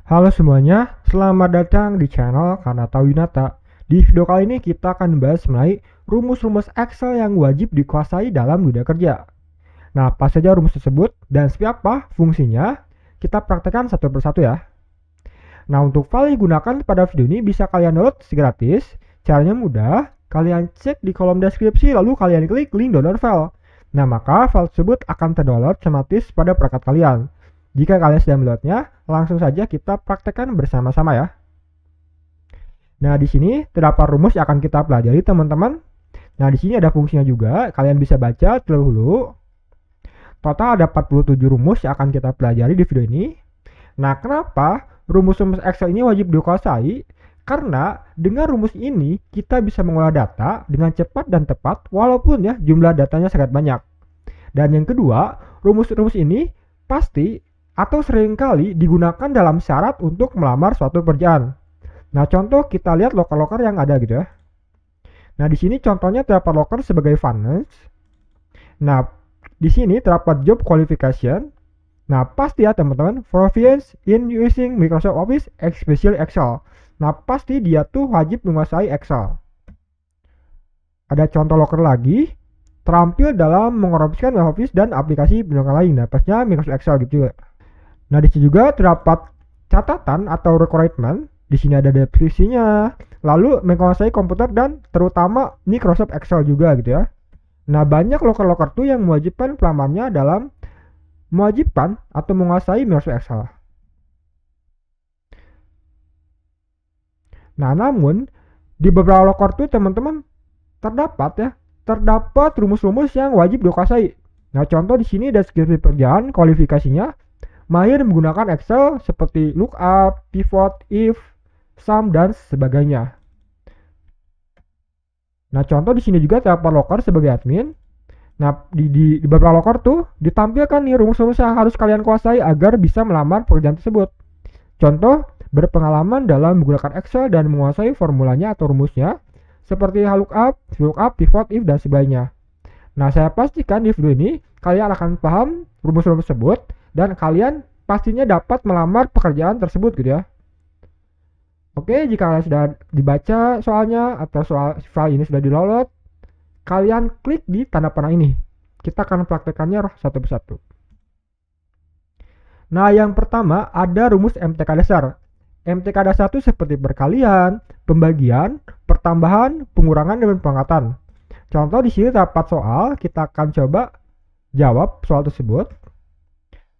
Halo semuanya, selamat datang di channel Kanata Winata. Di video kali ini kita akan membahas mengenai rumus-rumus Excel yang wajib dikuasai dalam dunia kerja. Nah, apa saja rumus tersebut dan seperti apa fungsinya? Kita praktekkan satu persatu ya. Nah, untuk file yang digunakan pada video ini bisa kalian download gratis. Caranya mudah, kalian cek di kolom deskripsi lalu kalian klik link download file. Nah, maka file tersebut akan terdownload otomatis pada perangkat kalian. Jika kalian sudah melihatnya, langsung saja kita praktekkan bersama-sama ya. Nah, di sini terdapat rumus yang akan kita pelajari teman-teman. Nah, di sini ada fungsinya juga, kalian bisa baca terlebih dahulu. Total ada 47 rumus yang akan kita pelajari di video ini. Nah, kenapa rumus-rumus Excel ini wajib dikuasai? Karena dengan rumus ini kita bisa mengolah data dengan cepat dan tepat walaupun ya jumlah datanya sangat banyak. Dan yang kedua, rumus-rumus ini pasti atau seringkali digunakan dalam syarat untuk melamar suatu pekerjaan. Nah, contoh kita lihat loker-loker yang ada gitu ya. Nah, di sini contohnya terdapat loker sebagai finance. Nah, di sini terdapat job qualification. Nah, pasti ya teman-teman, proficiency in using Microsoft Office, especially Excel. Nah, pasti dia tuh wajib menguasai Excel. Ada contoh loker lagi, terampil dalam mengoperasikan Office dan aplikasi pendukung lain. Nah, pastinya Microsoft Excel gitu juga. Nah, di sini juga terdapat catatan atau requirement. Di sini ada deskripsinya. Lalu menguasai komputer dan terutama Microsoft Excel juga gitu ya. Nah, banyak loker-loker tuh yang mewajibkan pelamarnya dalam mewajibkan atau menguasai Microsoft Excel. Nah, namun di beberapa loker tuh teman-teman terdapat rumus-rumus yang wajib dikuasai. Nah, contoh di sini deskripsi pekerjaan, kualifikasinya mahir menggunakan Excel seperti lookup, pivot, if, sum, dan sebagainya. Nah, contoh di sini juga terdapat loker sebagai admin. Nah, di beberapa loker tuh ditampilkan nih rumus-rumus yang harus kalian kuasai agar bisa melamar pekerjaan tersebut. Contoh, berpengalaman dalam menggunakan Excel dan menguasai formulanya atau rumusnya, seperti lookup, pivot, if, dan sebagainya. Nah, saya pastikan di video ini kalian akan paham rumus-rumus tersebut dan kalian pastinya dapat melamar pekerjaan tersebut gitu ya. Oke, jika kalian sudah dibaca soalnya atau soal file ini sudah di-download, kalian klik di tanda panah ini. Kita akan praktekannya satu persatu. Nah, yang pertama ada rumus MTK dasar. MTK dasar itu seperti perkalian, pembagian, pertambahan, pengurangan, dan pengangkatan. Contoh di sini terdapat soal, kita akan coba jawab soal tersebut.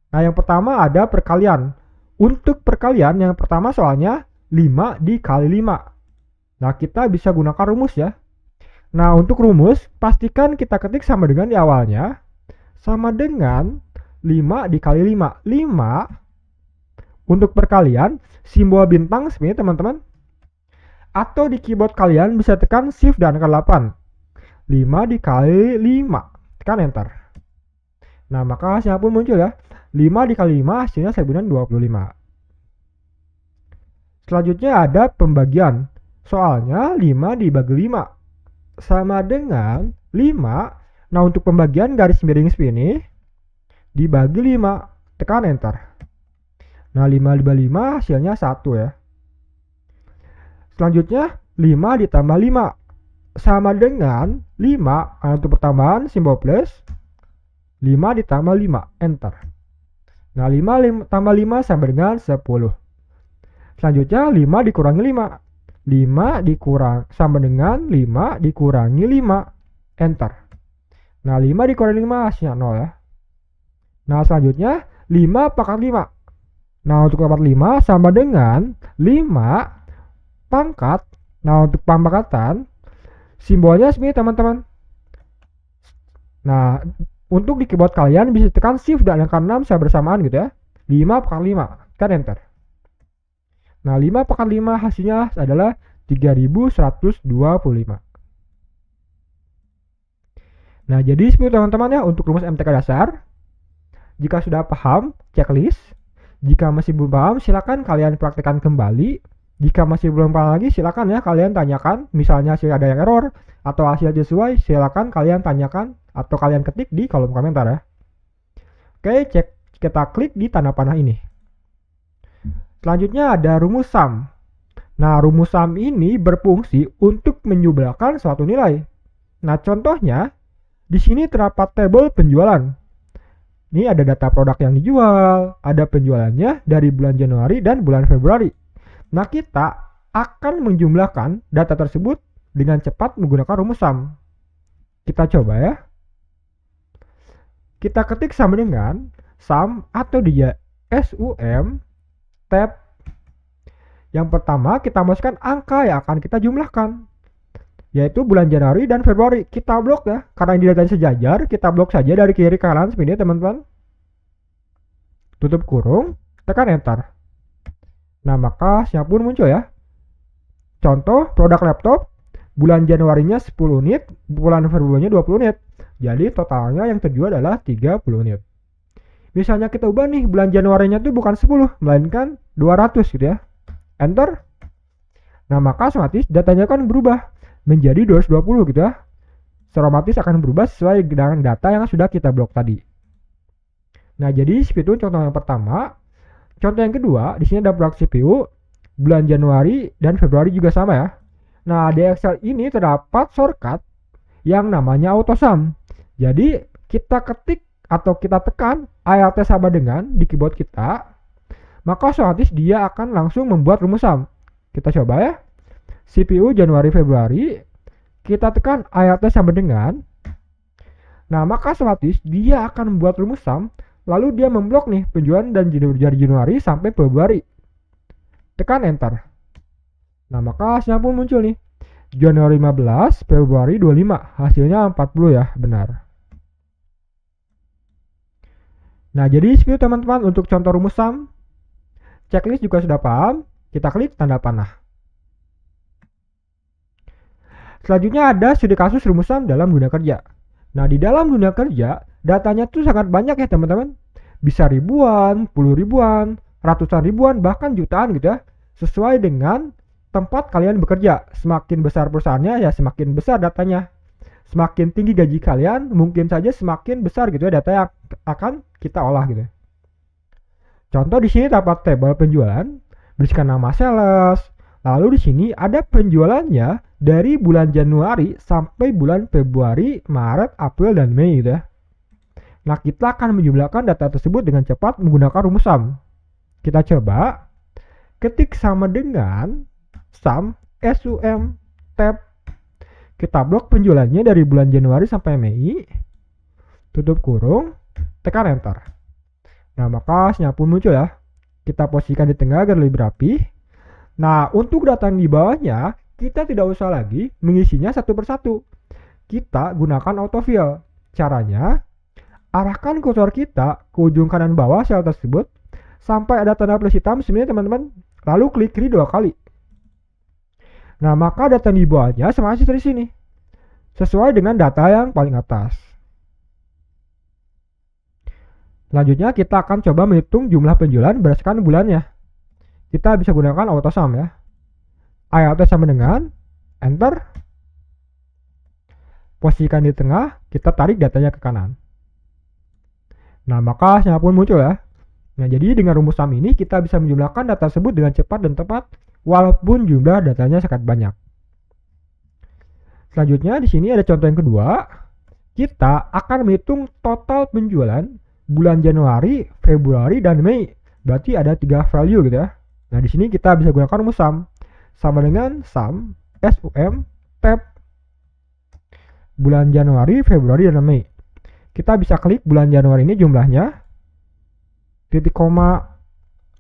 Nah, yang pertama ada perkalian. Untuk perkalian yang pertama soalnya 5 dikali 5. Nah, kita bisa gunakan rumus ya. Nah, untuk rumus pastikan kita ketik sama dengan di awalnya. Sama dengan 5 dikali 5. 5 untuk perkalian simbol bintang sebenarnya teman-teman. Atau di keyboard kalian bisa tekan shift dan angka 8. 5 dikali 5. Tekan enter. Nah, maka hasilnya pun muncul ya. 5 dikali 5 hasilnya sama dengan 25. Selanjutnya ada pembagian. Soalnya 5 dibagi 5 sama dengan 5. Nah, untuk pembagian garis miring sini dibagi 5. Tekan enter. Nah, 5 dibagi 5 hasilnya 1 ya. Selanjutnya 5 ditambah 5 sama dengan 5. Untuk pertambahan simbol plus. 5 ditambah 5. Enter. Nah, 5 tambah 5 sama dengan 10. Selanjutnya 5 dikurangi 5. 5 dikurang sama dengan 5 dikurangi 5. Enter. Nah, 5 dikurangi 5 hasilnya 0 ya. Nah, selanjutnya 5 pangkat 5. Nah, untuk pangkat 5 sama dengan 5 pangkat. Nah, untuk pangkatan simbolnya seperti teman-teman. Nah, untuk di keyboard kalian bisa tekan shift dan angka 6 saya bersamaan gitu ya. 5 pangkat 5. Tekan enter. Nah, 5 pangkat 5 hasilnya adalah 3125. Nah, jadi seperti teman-teman ya untuk rumus MTK dasar. Jika sudah paham, checklist. Jika masih belum paham, silakan kalian praktekkan kembali. Jika masih belum paham lagi, silakan ya kalian tanyakan. Misalnya hasil ada yang error atau hasil sesuai, silakan kalian tanyakan atau kalian ketik di kolom komentar ya. Oke, kita klik di tanda panah ini. Selanjutnya ada rumus SUM. Nah, rumus SUM ini berfungsi untuk menjumlahkan suatu nilai. Nah, contohnya di sini terdapat tabel penjualan. Ini ada data produk yang dijual, ada penjualannya dari bulan Januari dan bulan Februari. Nah, kita akan menjumlahkan data tersebut dengan cepat menggunakan rumus SUM. Kita coba ya. Kita ketik sama dengan SUM atau dia SUM tab. Yang pertama kita masukkan angka yang akan kita jumlahkan, yaitu bulan Januari dan Februari. Kita blok ya, karena ini datanya sejajar, kita blok saja dari kiri ke kanan seperti ini teman-teman. Tutup kurung, tekan enter. Nah, maka hasilnya pun muncul ya. Contoh produk laptop, bulan Januarinya 10 unit, bulan Februarinya 20 unit. Jadi totalnya yang terjual adalah 30 unit. Misalnya kita ubah nih, bulan Januarinya tuh bukan 10, melainkan 200 gitu ya. Enter. Nah, maka otomatis datanya kan berubah menjadi 220 gitu ya. Otomatis akan berubah sesuai dengan data yang sudah kita blok tadi. Nah, jadi seperti itu contoh yang pertama. Contoh yang kedua, di sini ada produk CPU bulan Januari dan Februari juga sama ya. Nah, di Excel ini terdapat shortcut yang namanya AutoSum. Jadi, kita ketik atau kita tekan Alt sama dengan di keyboard kita, maka otomatis dia akan langsung membuat rumus SUM. Kita coba ya. CPU Januari Februari, kita tekan Alt sama dengan. Nah, maka otomatis dia akan membuat rumus SUM, lalu dia memblok nih penjualan dan dari Januari sampai Februari. Tekan enter. Nah, maka hasilnya pun muncul nih. Januari 15, Februari 25. Hasilnya 40 ya, benar. Nah, jadi seperti itu teman-teman untuk contoh rumus SUM. Checklist juga sudah paham, kita klik tanda panah. Selanjutnya ada studi kasus rumus SUM dalam dunia kerja. Nah, di dalam dunia kerja, datanya tuh sangat banyak ya teman-teman. Bisa ribuan, puluh ribuan, ratusan ribuan, bahkan jutaan gitu ya. Sesuai dengan tempat kalian bekerja. Semakin besar perusahaannya ya semakin besar datanya. Semakin tinggi gaji kalian, mungkin saja semakin besar gitu ya data yang akan kita olah gitu. Contoh di sini terdapat tabel penjualan, berisikan nama sales. Lalu di sini ada penjualannya dari bulan Januari sampai bulan Februari, Maret, April, dan Mei gitu ya. Nah, kita akan menjumlahkan data tersebut dengan cepat menggunakan rumus SUM. Kita coba ketik sama dengan SUM tab. Kita blok penjualannya dari bulan Januari sampai Mei. Tutup kurung, tekan enter. Nah, maka hasilnya pun muncul ya. Kita posisikan di tengah agar lebih rapi. Nah, untuk data yang di bawahnya, kita tidak usah lagi mengisinya satu persatu. Kita gunakan autofill. Caranya, arahkan kursor kita ke ujung kanan bawah sel tersebut sampai ada tanda plus hitam sebenarnya teman-teman. Lalu klik kiri 2 kali. Nah, maka data yang di bawahnya sama dari sini. Sesuai dengan data yang paling atas. Selanjutnya kita akan coba menghitung jumlah penjualan berdasarkan bulannya. Kita bisa gunakan AutoSum ya. Alt sama dengan enter. Posisikan di tengah, kita tarik datanya ke kanan. Nah, maka hasilnya pun muncul ya. Nah, jadi dengan rumus SUM ini kita bisa menjumlahkan data tersebut dengan cepat dan tepat walaupun jumlah datanya sangat banyak. Selanjutnya di sini ada contoh yang kedua. Kita akan menghitung total penjualan bulan Januari, Februari, dan Mei. Berarti ada 3 value gitu ya. Nah, di sini kita bisa gunakan rumus SUM. Sama dengan SUM tab bulan Januari, Februari, dan Mei. Kita bisa klik bulan Januari ini jumlahnya, titik koma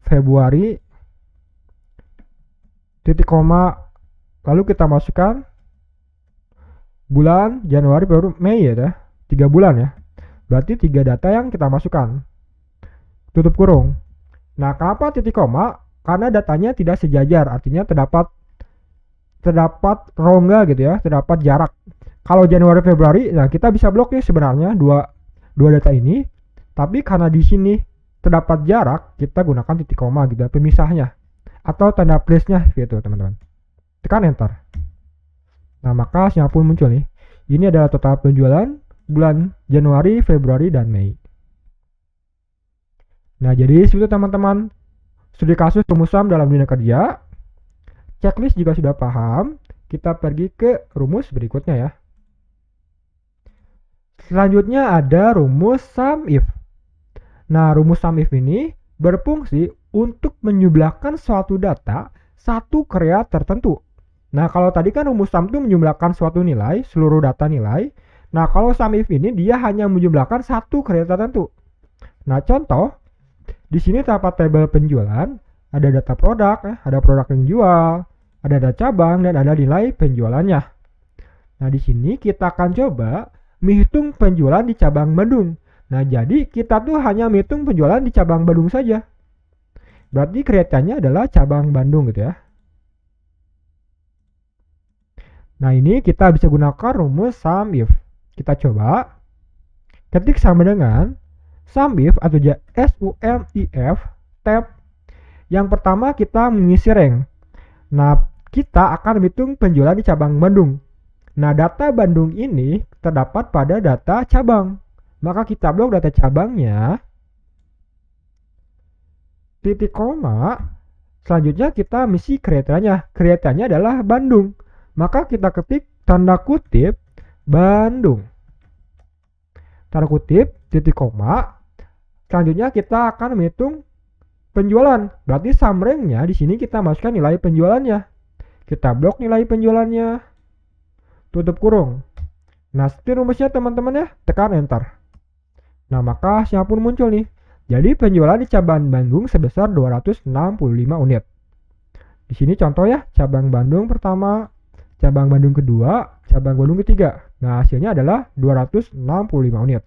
Februari, titik koma, lalu kita masukkan bulan Januari, Februari, Mei ya, 3 bulan ya. Berarti 3 data yang kita masukkan. Tutup kurung. Nah, kenapa titik koma? Karena datanya tidak sejajar, artinya terdapat rongga gitu ya, terdapat jarak. Kalau Januari Februari, nah kita bisa blok nih sebenarnya dua data ini, tapi karena di sini terdapat jarak, kita gunakan titik koma gitu ya, pemisahnya atau tanda plus-nya gitu teman-teman. Tekan enter. Nah, maka hasilnya pun muncul nih. Ini adalah total penjualan bulan Januari, Februari, dan Mei. Nah, jadi seperti itu teman-teman Studi kasus rumus SUM dalam dunia kerja. Checklist juga sudah paham. Kita pergi ke rumus berikutnya ya. Selanjutnya ada rumus SUM if. Nah, rumus SUM if ini berfungsi untuk menjumlahkan suatu data satu karya tertentu. Nah, kalau tadi kan rumus SUM itu menjumlahkan suatu nilai, seluruh data nilai. Nah, kalau SUM if ini dia hanya menjumlahkan satu karya tertentu. Nah, contoh, di sini terdapat tabel penjualan, ada data produk, ada produk yang dijual, ada data cabang, dan ada nilai penjualannya. Nah, di sini kita akan coba menghitung penjualan di cabang Bandung. Nah, jadi kita tuh hanya menghitung penjualan di cabang Bandung saja. Berarti kriterianya adalah cabang Bandung gitu ya. Nah, ini kita bisa gunakan rumus SUM if. Kita coba ketik sama dengan SUM if atau SUMIF tab. Yang pertama kita mengisi rank. Nah, kita akan menghitung penjualan di cabang Bandung. Nah, data Bandung ini terdapat pada data cabang. Maka kita blok data cabangnya, titik koma, selanjutnya kita mengisi kriterianya. Kriterianya adalah Bandung. Maka kita ketik tanda kutip Bandung. Tanda kutip, titik koma. Selanjutnya kita akan menghitung penjualan. Berarti SUM rank-nya di sini kita masukkan nilai penjualannya. Kita blok nilai penjualannya. Tutup kurung. Nah, seperti rumusnya teman-teman ya, tekan enter. Nah, maka hasilnya pun muncul nih. Jadi penjualan di cabang Bandung sebesar 265 unit. Di sini contoh ya, cabang Bandung pertama, cabang Bandung kedua, cabang Bandung ketiga. Nah, hasilnya adalah 265 unit.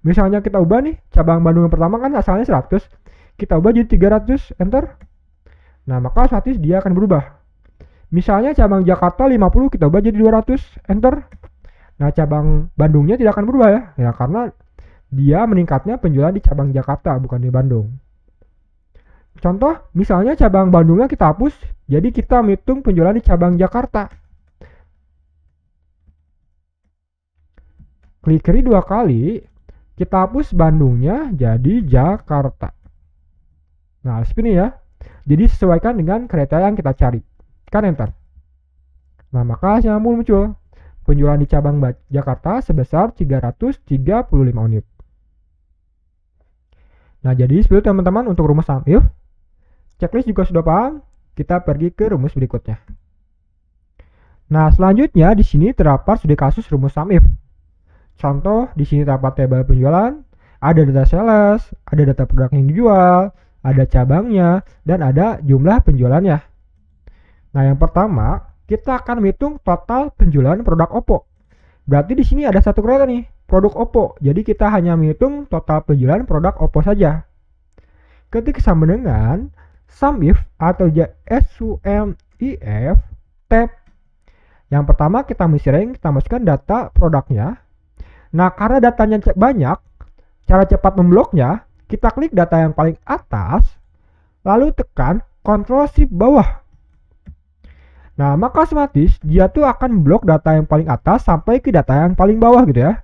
Misalnya kita ubah nih, cabang Bandung yang pertama kan asalnya 100. Kita ubah jadi 300, enter. Nah, maka otomatis dia akan berubah. Misalnya cabang Jakarta 50, kita ubah jadi 200, enter. Nah, cabang Bandungnya tidak akan berubah ya. Ya, karena dia meningkatnya penjualan di cabang Jakarta, bukan di Bandung. Contoh, misalnya cabang Bandungnya kita hapus, jadi kita menghitung penjualan di cabang Jakarta. Klik kiri 2 kali, kita hapus Bandungnya jadi Jakarta. Nah, seperti ini ya. Jadi sesuaikan dengan kriteria yang kita cari. Tekan enter. Nah, maka hasilnya muncul. Penjualan di cabang Jakarta sebesar 335 unit. Nah, jadi seperti itu teman-teman untuk rumus SUM if. Checklist juga sudah paham. Kita pergi ke rumus berikutnya. Nah, selanjutnya di sini terdapat studi kasus rumus SUM if. Contoh, di sini terdapat tabel penjualan, ada data sales, ada data produk yang dijual, ada cabangnya, dan ada jumlah penjualannya. Nah, yang pertama, kita akan menghitung total penjualan produk Oppo. Berarti di sini ada satu kriteria nih, produk Oppo. Jadi kita hanya menghitung total penjualan produk Oppo saja. Ketik sama dengan SUM if atau SUMIF tab. Yang pertama kita mengisi rank, kita masukkan data produknya. Nah, karena datanya banyak, cara cepat membloknya, kita klik data yang paling atas, lalu tekan Ctrl Shift bawah. Nah, maka otomatis dia tuh akan blok data yang paling atas sampai ke data yang paling bawah gitu ya.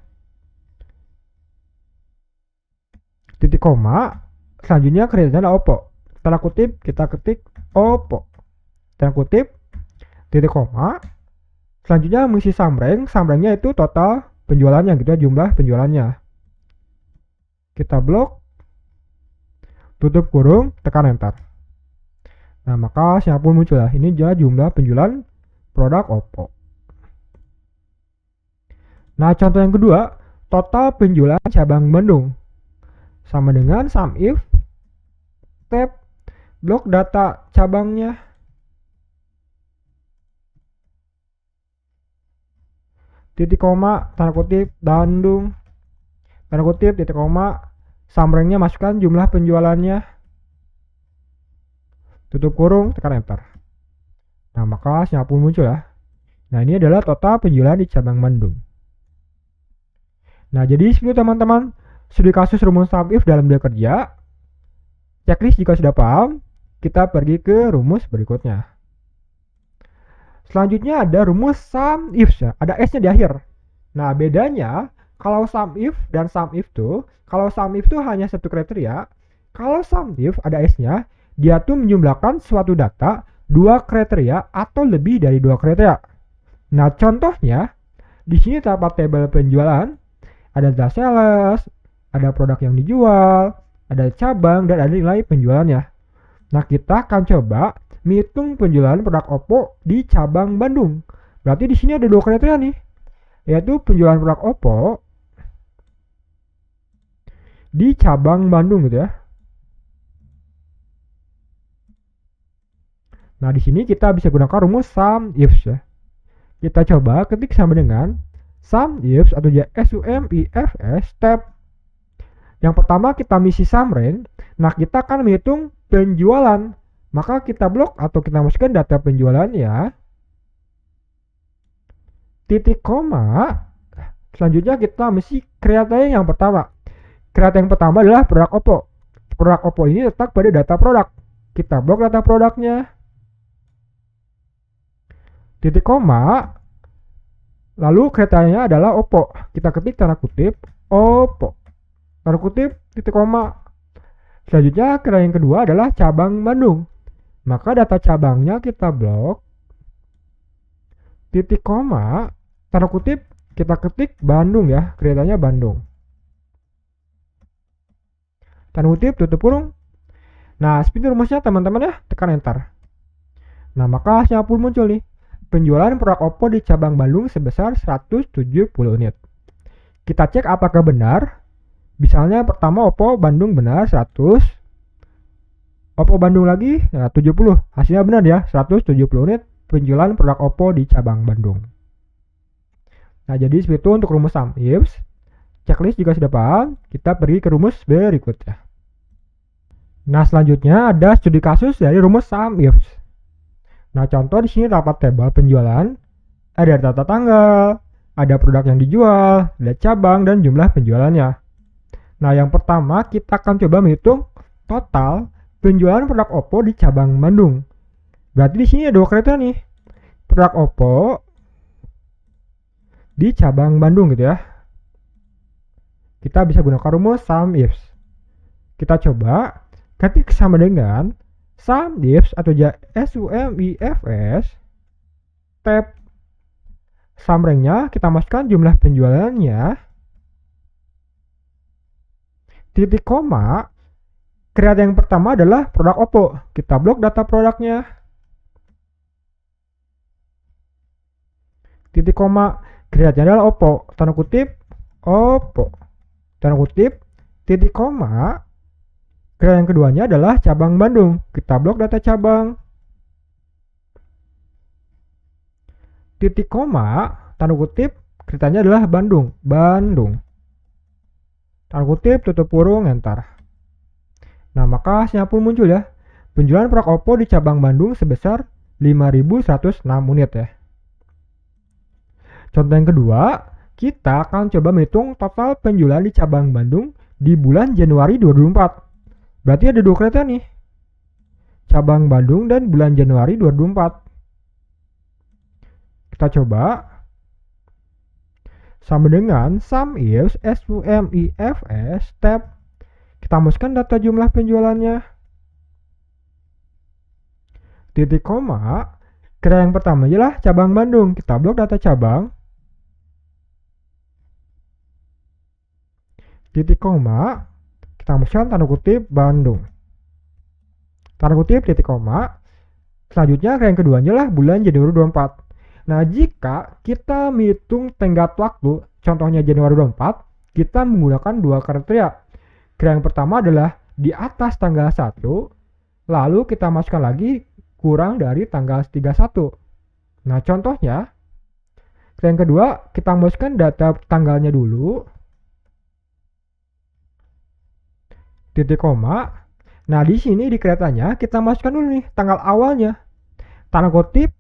Titik koma, selanjutnya kriterianya Oppo. Tanda kutip, kita ketik Oppo. Tanda kutip, titik koma. Selanjutnya mengisi SUM rank. SUM rank-nya itu total penjualannya gitu ya, jumlah penjualannya. Kita blok, tutup kurung, tekan enter. Nah, maka hasilnya pun muncul ya. Ini jumlah penjualan produk Oppo. Nah, contoh yang kedua, total penjualan cabang Bandung. Sama dengan SUM if tab, blok data cabangnya. Titik koma, tanda kutip, Bandung. Tanda kutip, titik koma, SUM rank-nya masukkan jumlah penjualannya. Tutup kurung, tekan enter. Nah, maka hasilnya pun muncul ya. Nah, ini adalah total penjualan di cabang Bandung. Nah, jadi seperti teman-teman, studi kasus rumus SUM if dalam dunia kerja. Checklist jika sudah paham, kita pergi ke rumus berikutnya. Selanjutnya ada rumus SUM if ya, ada S-nya di akhir. Nah, bedanya kalau SUM if dan SUM if tuh, kalau SUM if tuh hanya satu kriteria, kalau SUM if ada S-nya, Dia tuh menjumlahkan suatu data dua kriteria atau lebih dari dua kriteria. Nah, contohnya di sini terdapat tabel penjualan, ada data sales, ada produk yang dijual, ada cabang, dan ada nilai penjualannya. Nah, kita akan coba menghitung penjualan produk Oppo di cabang Bandung. Berarti di sini ada dua kriteria nih, yaitu penjualan produk Oppo di cabang Bandung gitu ya. Nah, di sini kita bisa gunakan rumus sum if ya. Kita coba ketik sama dengan sum if atau SUMIFS tab. Yang pertama kita misi sum rank. Nah, kita akan menghitung penjualan. Maka kita blok atau kita masukkan data penjualan ya. Titik koma. Selanjutnya kita mesti kriteria yang pertama. Kriteria yang pertama adalah produk Oppo. Produk Oppo ini letak pada data produk. Kita blok data produknya. Titik koma. Lalu kriterianya adalah Oppo. Kita ketik tanda kutip Oppo. Tanda kutip titik koma. Selanjutnya kriteria yang kedua adalah cabang Bandung. Maka data cabangnya kita blok. Titik koma. Tanda kutip kita ketik Bandung ya. Kriterianya Bandung. Tanda kutip tutup kurung. Nah, seperti rumusnya teman-teman ya. Tekan enter. Nah, maka hasilnya pun muncul nih. Penjualan produk Oppo di cabang Bandung sebesar 170 unit. Kita cek apakah benar. Misalnya pertama Oppo Bandung benar 100. Oppo Bandung lagi ya 70. Hasilnya benar ya, 170 unit penjualan produk Oppo di cabang Bandung. Nah, jadi seperti itu untuk rumus sum if. Checklist juga sudah paham, kita pergi ke rumus berikutnya. Nah, selanjutnya ada studi kasus dari rumus sum if. Nah, contoh di sini terdapat tabel penjualan, ada data tanggal, ada produk yang dijual, ada cabang dan jumlah penjualannya. Nah, yang pertama kita akan coba menghitung total penjualan produk Oppo di cabang Bandung. Berarti di sini ada dua kriteria nih. Produk Oppo di cabang Bandung gitu ya. Kita bisa gunakan rumus sum if. Kita coba ketik sama dengan sum if atau SUMIFS tab. Sum rank-nya kita masukkan jumlah penjualannya. Titik koma. Kriteria yang pertama adalah produk Oppo. Kita blok data produknya. Titik koma. Kriteria adalah Oppo. Tanda kutip Oppo. Tanda kutip titik koma. Kriteria yang keduanya adalah cabang Bandung. Kita blok data cabang. Titik koma. Tanda kutip kriterianya adalah Bandung. Bandung. Tanda kutip tutup kurung enter. Nah, maka hasilnya pun muncul ya. Penjualan produk Oppo di cabang Bandung sebesar 5.106 unit ya. Contoh yang kedua, kita akan coba menghitung total penjualan di cabang Bandung di bulan Januari 2024. Berarti ada dua kriteria nih. Cabang Bandung dan bulan Januari 2024. Kita coba. Sama dengan sum if SUMIFS tab. Kita masukkan data jumlah penjualannya. Titik koma. Kriteria yang pertama adalah cabang Bandung. Kita blok data cabang. Titik koma. Kita masukkan tanda kutip Bandung. Tanda kutip titik koma. Selanjutnya kriteria yang keduanya adalah bulan Januari 2024. Nah, jika kita menghitung tenggat waktu, contohnya Januari 2024, kita menggunakan dua kriteria. Kriteria yang pertama adalah di atas tanggal 1, lalu kita masukkan lagi kurang dari tanggal 31. Nah, contohnya, kriteria yang kedua, kita masukkan data tanggalnya dulu, titik koma. Nah, di sini di kriterianya kita masukkan dulu nih tanggal awalnya. Tanda kutip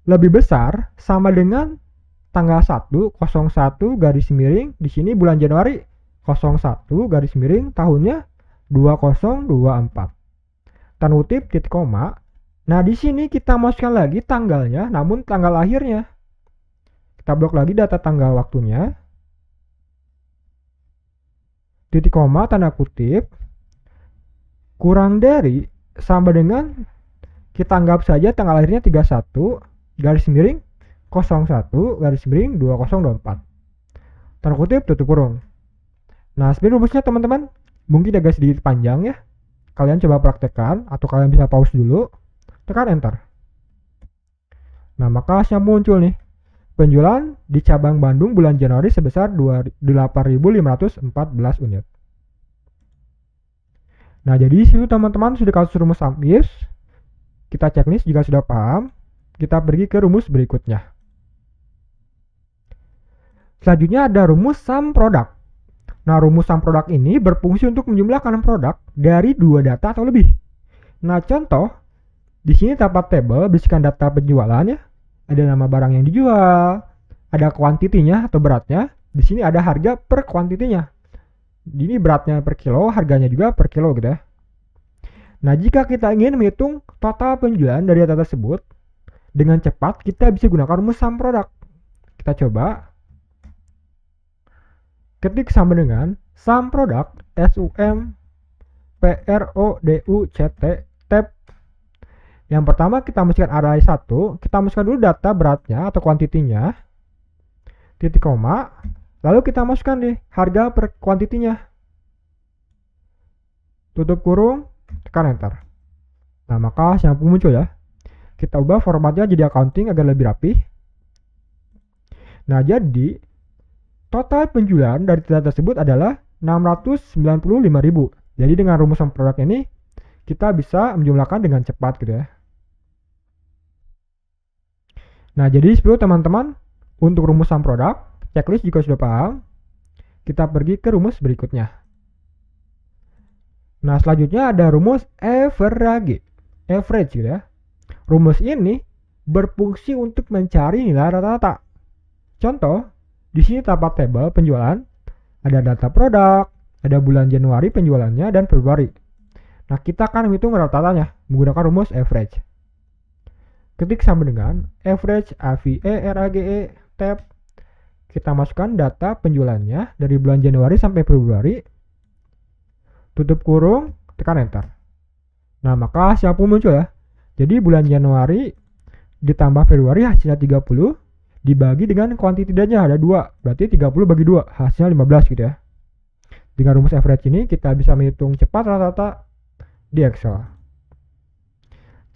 lebih besar sama dengan tanggal 1 01 garis miring di sini bulan Januari 01 garis miring tahunnya 2024. Tanda kutip titik koma. Nah, di sini kita masukkan lagi tanggalnya namun tanggal akhirnya. Kita blok lagi data tanggal waktunya. Titik koma tanda kutip. kurang dari sama dengan kita anggap saja tanggal lahirnya 31 garis miring 01 garis miring 2024. Tanda kutip tutup kurung. Nah, sebenarnya rumusnya teman-teman mungkin agak sedikit panjang ya. Kalian coba praktekkan atau kalian bisa pause dulu, tekan enter. Nah, maka hasilnya muncul nih. Penjualan di cabang Bandung bulan Januari sebesar 8.514 unit. Nah, jadi situ teman-teman sudah kasus rumus SUMIF. Kita checklist jika sudah paham. Kita pergi ke rumus berikutnya. Selanjutnya ada rumus sum product. Nah, rumus sum product ini berfungsi untuk menjumlahkan produk dari dua data atau lebih. Nah, contoh di sini terdapat tabel berisikan data penjualan ya. Ada nama barang yang dijual, ada kuantitinya atau beratnya. Di sini ada harga per kuantitinya. Ini beratnya per kilo, harganya juga per kilo gitu ya. Nah, jika kita ingin menghitung total penjualan dari data tersebut dengan cepat, kita bisa gunakan rumus sum product. Kita coba ketik sama dengan sum product SUM PRODUCT tab. Yang pertama kita masukkan array 1, kita masukkan dulu data beratnya atau kuantitinya, titik koma, lalu kita masukkan nih harga per kuantitinya, tutup kurung, tekan enter. Nah, maka hasilnya muncul ya. Kita ubah formatnya jadi accounting agar lebih rapi. Nah, jadi total penjualan dari data tersebut adalah 695.000. Jadi dengan rumus sum product ini kita bisa menjumlahkan dengan cepat gitu ya. Nah, jadi seperti teman-teman, untuk rumus sum product, checklist jika sudah paham, kita pergi ke rumus berikutnya. Nah, selanjutnya ada rumus average gitu ya. Rumus ini berfungsi untuk mencari nilai rata-rata. Contoh, di sini terdapat tabel penjualan, ada data produk, ada bulan Januari penjualannya dan Februari. Nah, kita akan menghitung rata-ratanya menggunakan rumus average. Ketik sama dengan average AVE tab. Kita masukkan data penjualannya dari bulan Januari sampai Februari. Tutup kurung, tekan enter. Nah, maka hasilnya pun muncul ya. Jadi bulan Januari ditambah Februari hasilnya 30 dibagi dengan kuantiti datanya ada 2. Berarti 30 bagi 2 hasilnya 15 gitu ya. Dengan rumus average ini kita bisa menghitung cepat rata-rata di Excel.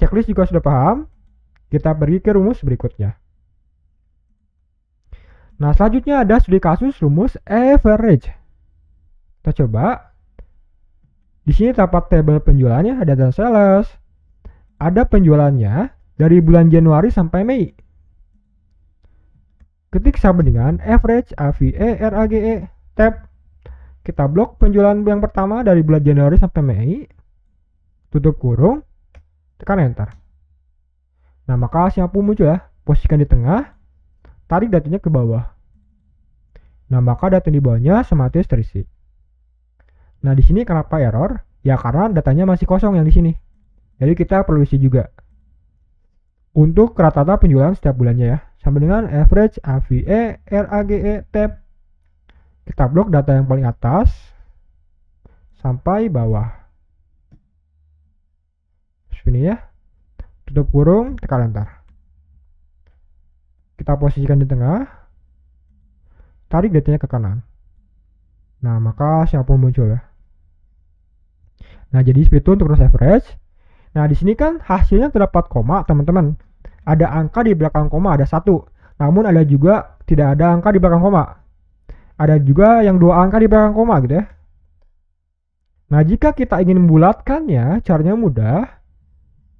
Checklist juga sudah paham. Kita pergi ke rumus berikutnya. Nah, selanjutnya ada studi kasus rumus average. Kita coba. Di sini terdapat tabel penjualannya, ada data sales. Ada penjualannya dari bulan Januari sampai Mei. Ketik sama dengan average AVE tab. Kita blok penjualan yang pertama dari bulan Januari sampai Mei. Tutup kurung, tekan enter. Nah, maka hasilnya pun muncul ya. Posisikan di tengah, tarik datanya ke bawah. Nah, maka data di bawahnya otomatis terisi. Nah, di sini kenapa error? Ya karena datanya masih kosong yang di sini. Jadi kita perlu isi juga. Untuk rata-rata penjualan setiap bulannya ya. Sama dengan average AVE tab. Kita blok data yang paling atas sampai bawah. Sini ya. Tutup kurung, tekan enter. Kita posisikan di tengah, tarik datanya ke kanan. Nah, maka siapa muncul ya. Nah, jadi seperti itu untuk rumus average. Nah, di sini kan hasilnya terdapat koma, teman-teman. Ada angka di belakang koma, ada 1. Namun ada juga tidak ada angka di belakang koma. Ada juga yang 2 angka di belakang koma gitu ya. Nah, jika kita ingin membulatkannya, caranya mudah.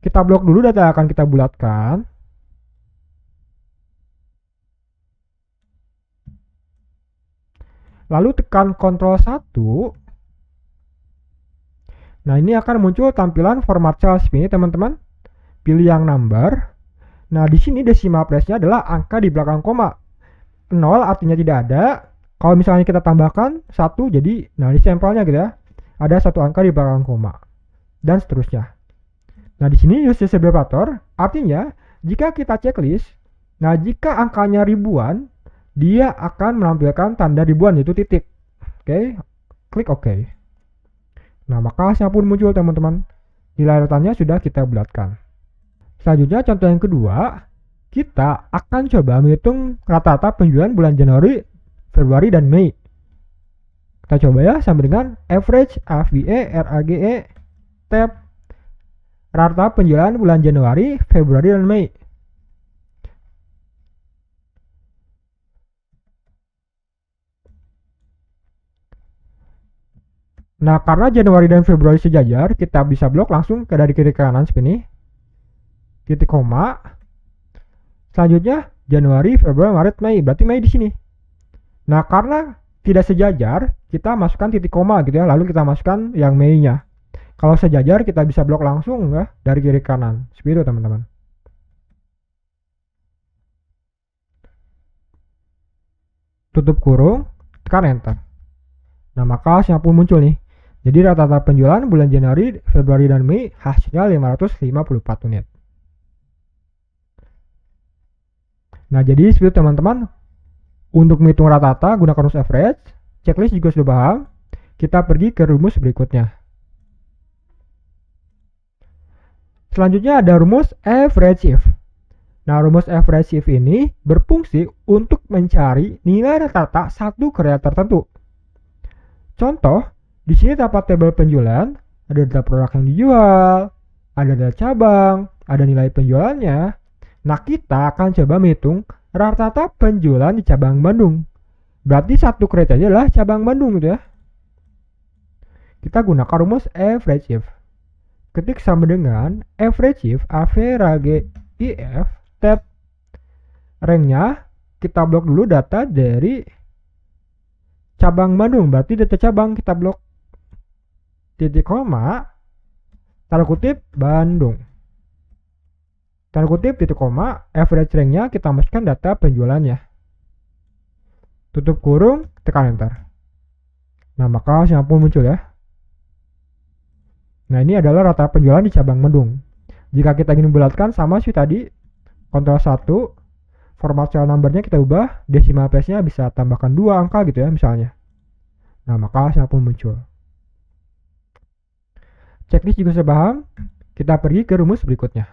Kita blok dulu data yang akan kita bulatkan. Lalu tekan Ctrl 1. Nah, ini akan muncul tampilan format cell seperti ini, teman-teman. Pilih yang number. Nah, di sini decimal place-nya adalah angka di belakang koma. 0 artinya tidak ada. Kalau misalnya kita tambahkan 1, jadi nah ini sampelnya gitu ya. Ada 1 angka di belakang koma. Dan seterusnya. Nah, di sini use separator artinya jika kita checklist, nah jika angkanya ribuan, dia akan menampilkan tanda ribuan yaitu titik. Oke, klik OK. Nah, maka hasilnya pun muncul teman-teman. Nilai rata-ratanya sudah kita bulatkan. Selanjutnya contoh yang kedua, kita akan coba menghitung rata-rata penjualan bulan Januari, Februari, dan Mei. Kita coba ya sama dengan average AVE RAGE tab rata penjualan bulan Januari, Februari, dan Mei. Nah, karena Januari dan Februari sejajar, kita bisa blok langsung ke dari kiri ke kanan seperti ini. Titik koma. Selanjutnya Januari, Februari, Maret, Mei. Berarti Mei di sini. Nah, karena tidak sejajar, kita masukkan titik koma gitu ya. Lalu kita masukkan yang Mei-nya. Kalau sejajar, kita bisa blok langsung ya dari kiri ke kanan. Seperti itu teman-teman. Tutup kurung, tekan enter. Nah, maka hasilnya pun muncul nih. Jadi rata-rata penjualan bulan Januari, Februari, dan Mei hasilnya 554 unit. Nah, jadi seperti teman-teman, untuk menghitung rata-rata gunakan rumus average, checklist juga sudah paham. Kita pergi ke rumus berikutnya. Selanjutnya ada rumus average if. Nah, rumus average if ini berfungsi untuk mencari nilai rata-rata satu karya tertentu. Contoh, di sini terdapat tabel penjualan, ada data produk yang dijual, ada data cabang, ada nilai penjualannya. Nah, kita akan coba menghitung rata-rata penjualan di cabang Bandung. Berarti satu kriteria adalah cabang Bandung gitu ya. Kita gunakan rumus average if. Ketik sama dengan average if AVRAGIF tab ranknya kita blok dulu data dari cabang Bandung. Berarti data cabang kita blok. Titik koma, tanda kutip Bandung. Tanda kutip titik koma, average ranknya kita masukkan data penjualannya. Tutup kurung, tekan enter. Nah, maka hasilnya pun muncul ya. Nah, ini adalah rata penjualan di cabang Bandung. Jika kita ingin membulatkan sama seperti tadi, Ctrl 1, format cell numbernya kita ubah, decimal place-nya bisa tambahkan 2 angka gitu ya misalnya. Nah, maka hasilnya pun muncul. Checklist juga sudah paham, kita pergi ke rumus berikutnya.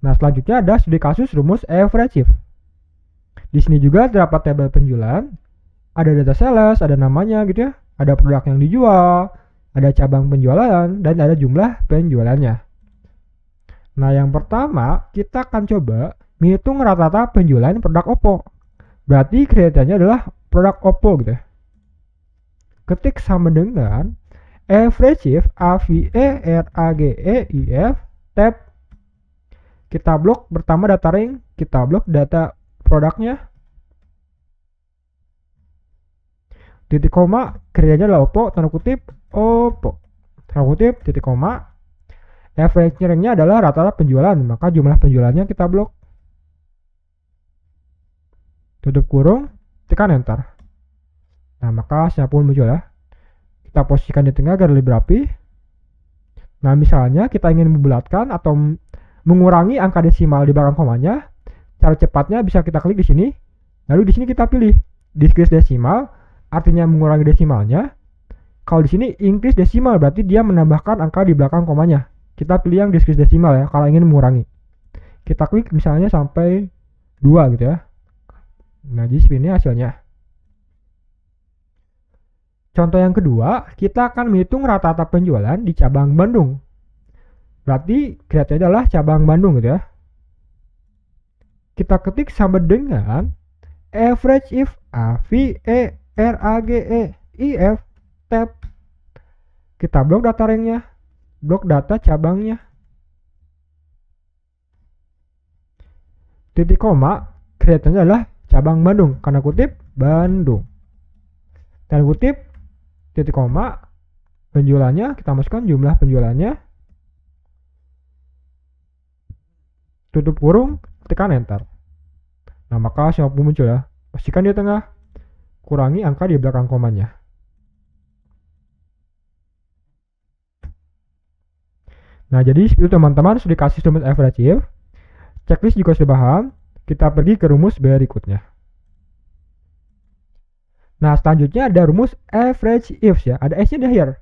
Nah, selanjutnya ada studi kasus rumus average if. Di sini juga terdapat tabel penjualan, ada data sales, ada namanya gitu ya, ada produk yang dijual, ada cabang penjualan, dan ada jumlah penjualannya. Nah, yang pertama, kita akan coba menghitung rata-rata penjualan produk Oppo. Berarti kriterianya adalah produk Oppo gitu ya. Ketik sama dengan average if AVERAGEIF tab kita blok pertama data ring, kita blok data produknya. Titik koma, kriterianya adalah Oppo, tanda kutip Oppo. Tanda kutip titik koma. Average ringnya adalah rata-rata penjualan, maka jumlah penjualannya kita blok. Tutup kurung, tekan enter. Nah, maka hasilnya pun muncul ya. Kita posisikan di tengah agar lebih rapi. Nah, misalnya kita ingin membulatkan atau mengurangi angka desimal di belakang komanya, cara cepatnya bisa kita klik di sini. Lalu di sini kita pilih decrease desimal, artinya mengurangi desimalnya. Kalau di sini increase desimal, berarti dia menambahkan angka di belakang komanya. Kita pilih yang decrease desimal ya, kalau ingin mengurangi. Kita klik misalnya sampai 2 gitu ya. Nah, jadi seperti ini hasilnya. Contoh yang kedua, kita akan menghitung rata-rata penjualan di cabang Bandung. Berarti kriterianya adalah cabang Bandung gitu ya. Kita ketik sama dengan average if AVERAGEIF tab. Kita blok data ranknya, blok data cabangnya. Titik koma, kriterianya adalah cabang Bandung, karena kutip Bandung. Tanda kutip titik koma, penjualannya kita masukkan jumlah penjualannya. Tutup kurung, tekan enter. Nah, maka hasilnya pun muncul ya. Pastikan di tengah, kurangi angka di belakang komanya. Nah, jadi seperti teman-teman sudah dikasih rumus average if. Checklist juga sudah paham. Kita pergi ke rumus berikutnya. Nah, selanjutnya ada rumus average if ya. Ada S-nya di akhir.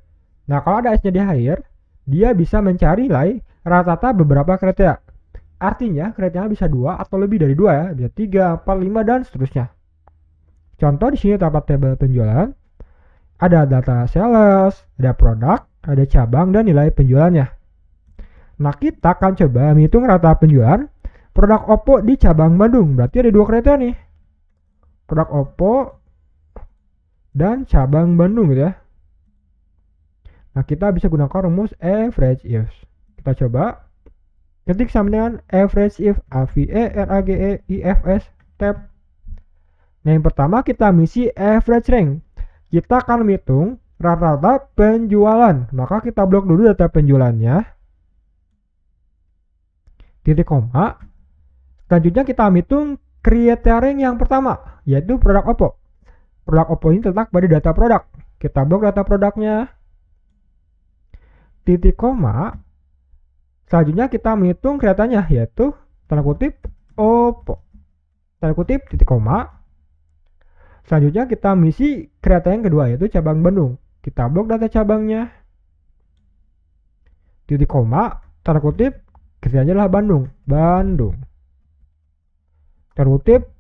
Nah, kalau ada S-nya di akhir, dia bisa mencari nilai rata-rata beberapa kriteria. Artinya, kriterianya bisa 2 atau lebih dari 2 ya, bisa 3, 4, 5, dan seterusnya. Contoh di sini terdapat tabel penjualan, ada data sales, ada produk, ada cabang, dan nilai penjualannya. Nah, kita akan coba menghitung rata penjualan produk Oppo di cabang Bandung. Berarti ada 2 kriteria nih. Produk Oppo dan cabang Bandung gitu ya. Nah, kita bisa gunakan rumus average if. Kita coba ketik sama dengan average if AVE RAGE IFS tab. Nah, yang pertama kita misi average rank. Kita akan menghitung rata-rata penjualan. Maka kita blok dulu data penjualannya. Titik koma. Selanjutnya kita menghitung kriteria rank yang pertama, yaitu produk Oppo. Produk Oppo ini terletak pada data produk. Kita blok data produknya. Titik koma. Selanjutnya kita menghitung kriterianya, yaitu tanda kutip Oppo. Tanda kutip titik koma. Selanjutnya kita mengisi kriteria yang kedua, yaitu cabang Bandung. Kita blok data cabangnya. Titik koma. Tanda kutip kriterianya adalah Bandung. Bandung. Tanda kutip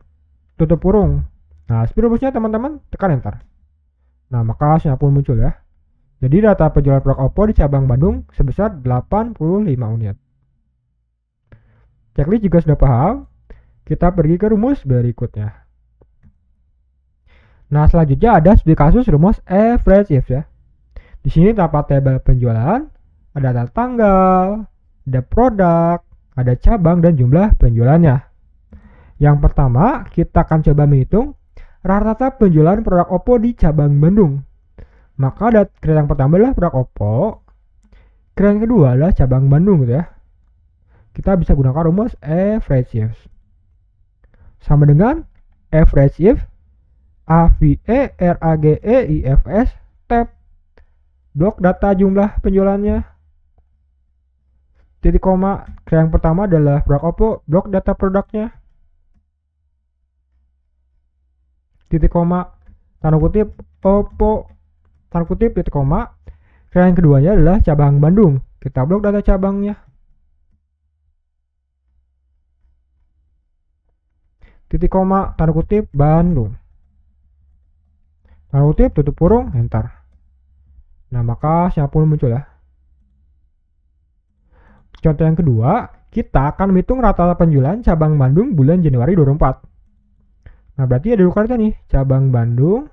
tutup kurung. Nah, speed rumusnya teman-teman tekan enter. Nah, maka hasilnya pun muncul ya. Jadi data penjualan produk Oppo di cabang Bandung sebesar 85 unit. Checklist juga sudah paham. Kita pergi ke rumus berikutnya. Nah, selanjutnya ada studi kasus rumus average if ya. Di sini terdapat tabel penjualan, ada data tanggal, ada produk, ada cabang, dan jumlah penjualannya. Yang pertama, kita akan coba menghitung rata-rata penjualan produk Oppo di cabang Bandung. Maka kriteria yang pertama adalah produk Oppo. Kriteria yang kedua adalah cabang Bandung gitu ya. Kita bisa gunakan rumus average if. Sama dengan average if AVE RAGE IFS tab. Blok data jumlah penjualannya. Titik koma. Kriteria yang pertama adalah produk Oppo, blok data produknya. Titik koma. Tanda kutip Oppo. Tanda kutip titik koma. Kriteria yang keduanya adalah cabang Bandung. Kita blok data cabangnya. Titik koma. Tanda kutip Bandung. Tanda kutip tutup kurung enter. Nah, maka siapa pun muncul ya. Contoh yang kedua, kita akan menghitung rata-rata penjualan cabang Bandung bulan Januari 2024. Nah, berarti ada dua kriteria nih, cabang Bandung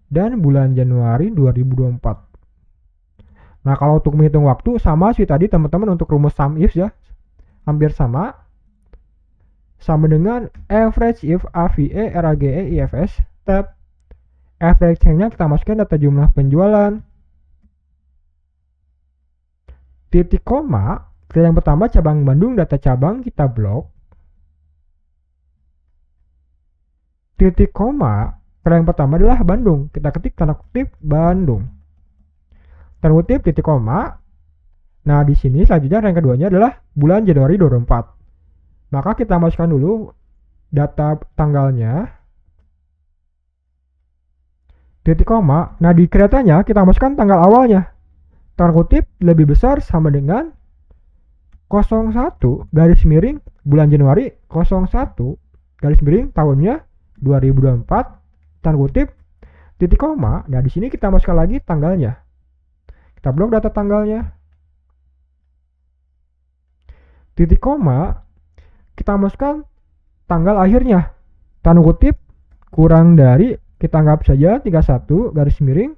dan bulan Januari 2024. Nah, kalau untuk menghitung waktu sama sih tadi teman-teman untuk rumus sum if ya. Hampir sama. Sama dengan average if AVE RAGE IFS tab. Average nya kita masukkan data jumlah penjualan. Titik koma. Kriteria yang pertama cabang Bandung, data cabang kita blok. Titik koma. Kriteria yang pertama adalah Bandung. Kita ketik tanda kutip Bandung. Tanda kutip titik koma. Nah, di sini selanjutnya yang keduanya adalah bulan Januari 2024. Maka kita masukkan dulu data tanggalnya. Titik koma. Nah, di kriterianya kita masukkan tanggal awalnya. Tanda kutip lebih besar sama dengan 01 garis miring bulan Januari 01 garis miring tahunnya 2024 tanda kutip titik koma. Nah, di sini kita masukkan lagi tanggalnya. Kita blok data tanggalnya. Titik koma. Kita masukkan tanggal akhirnya. Tanda kutip kurang dari, kita anggap saja 31 garis miring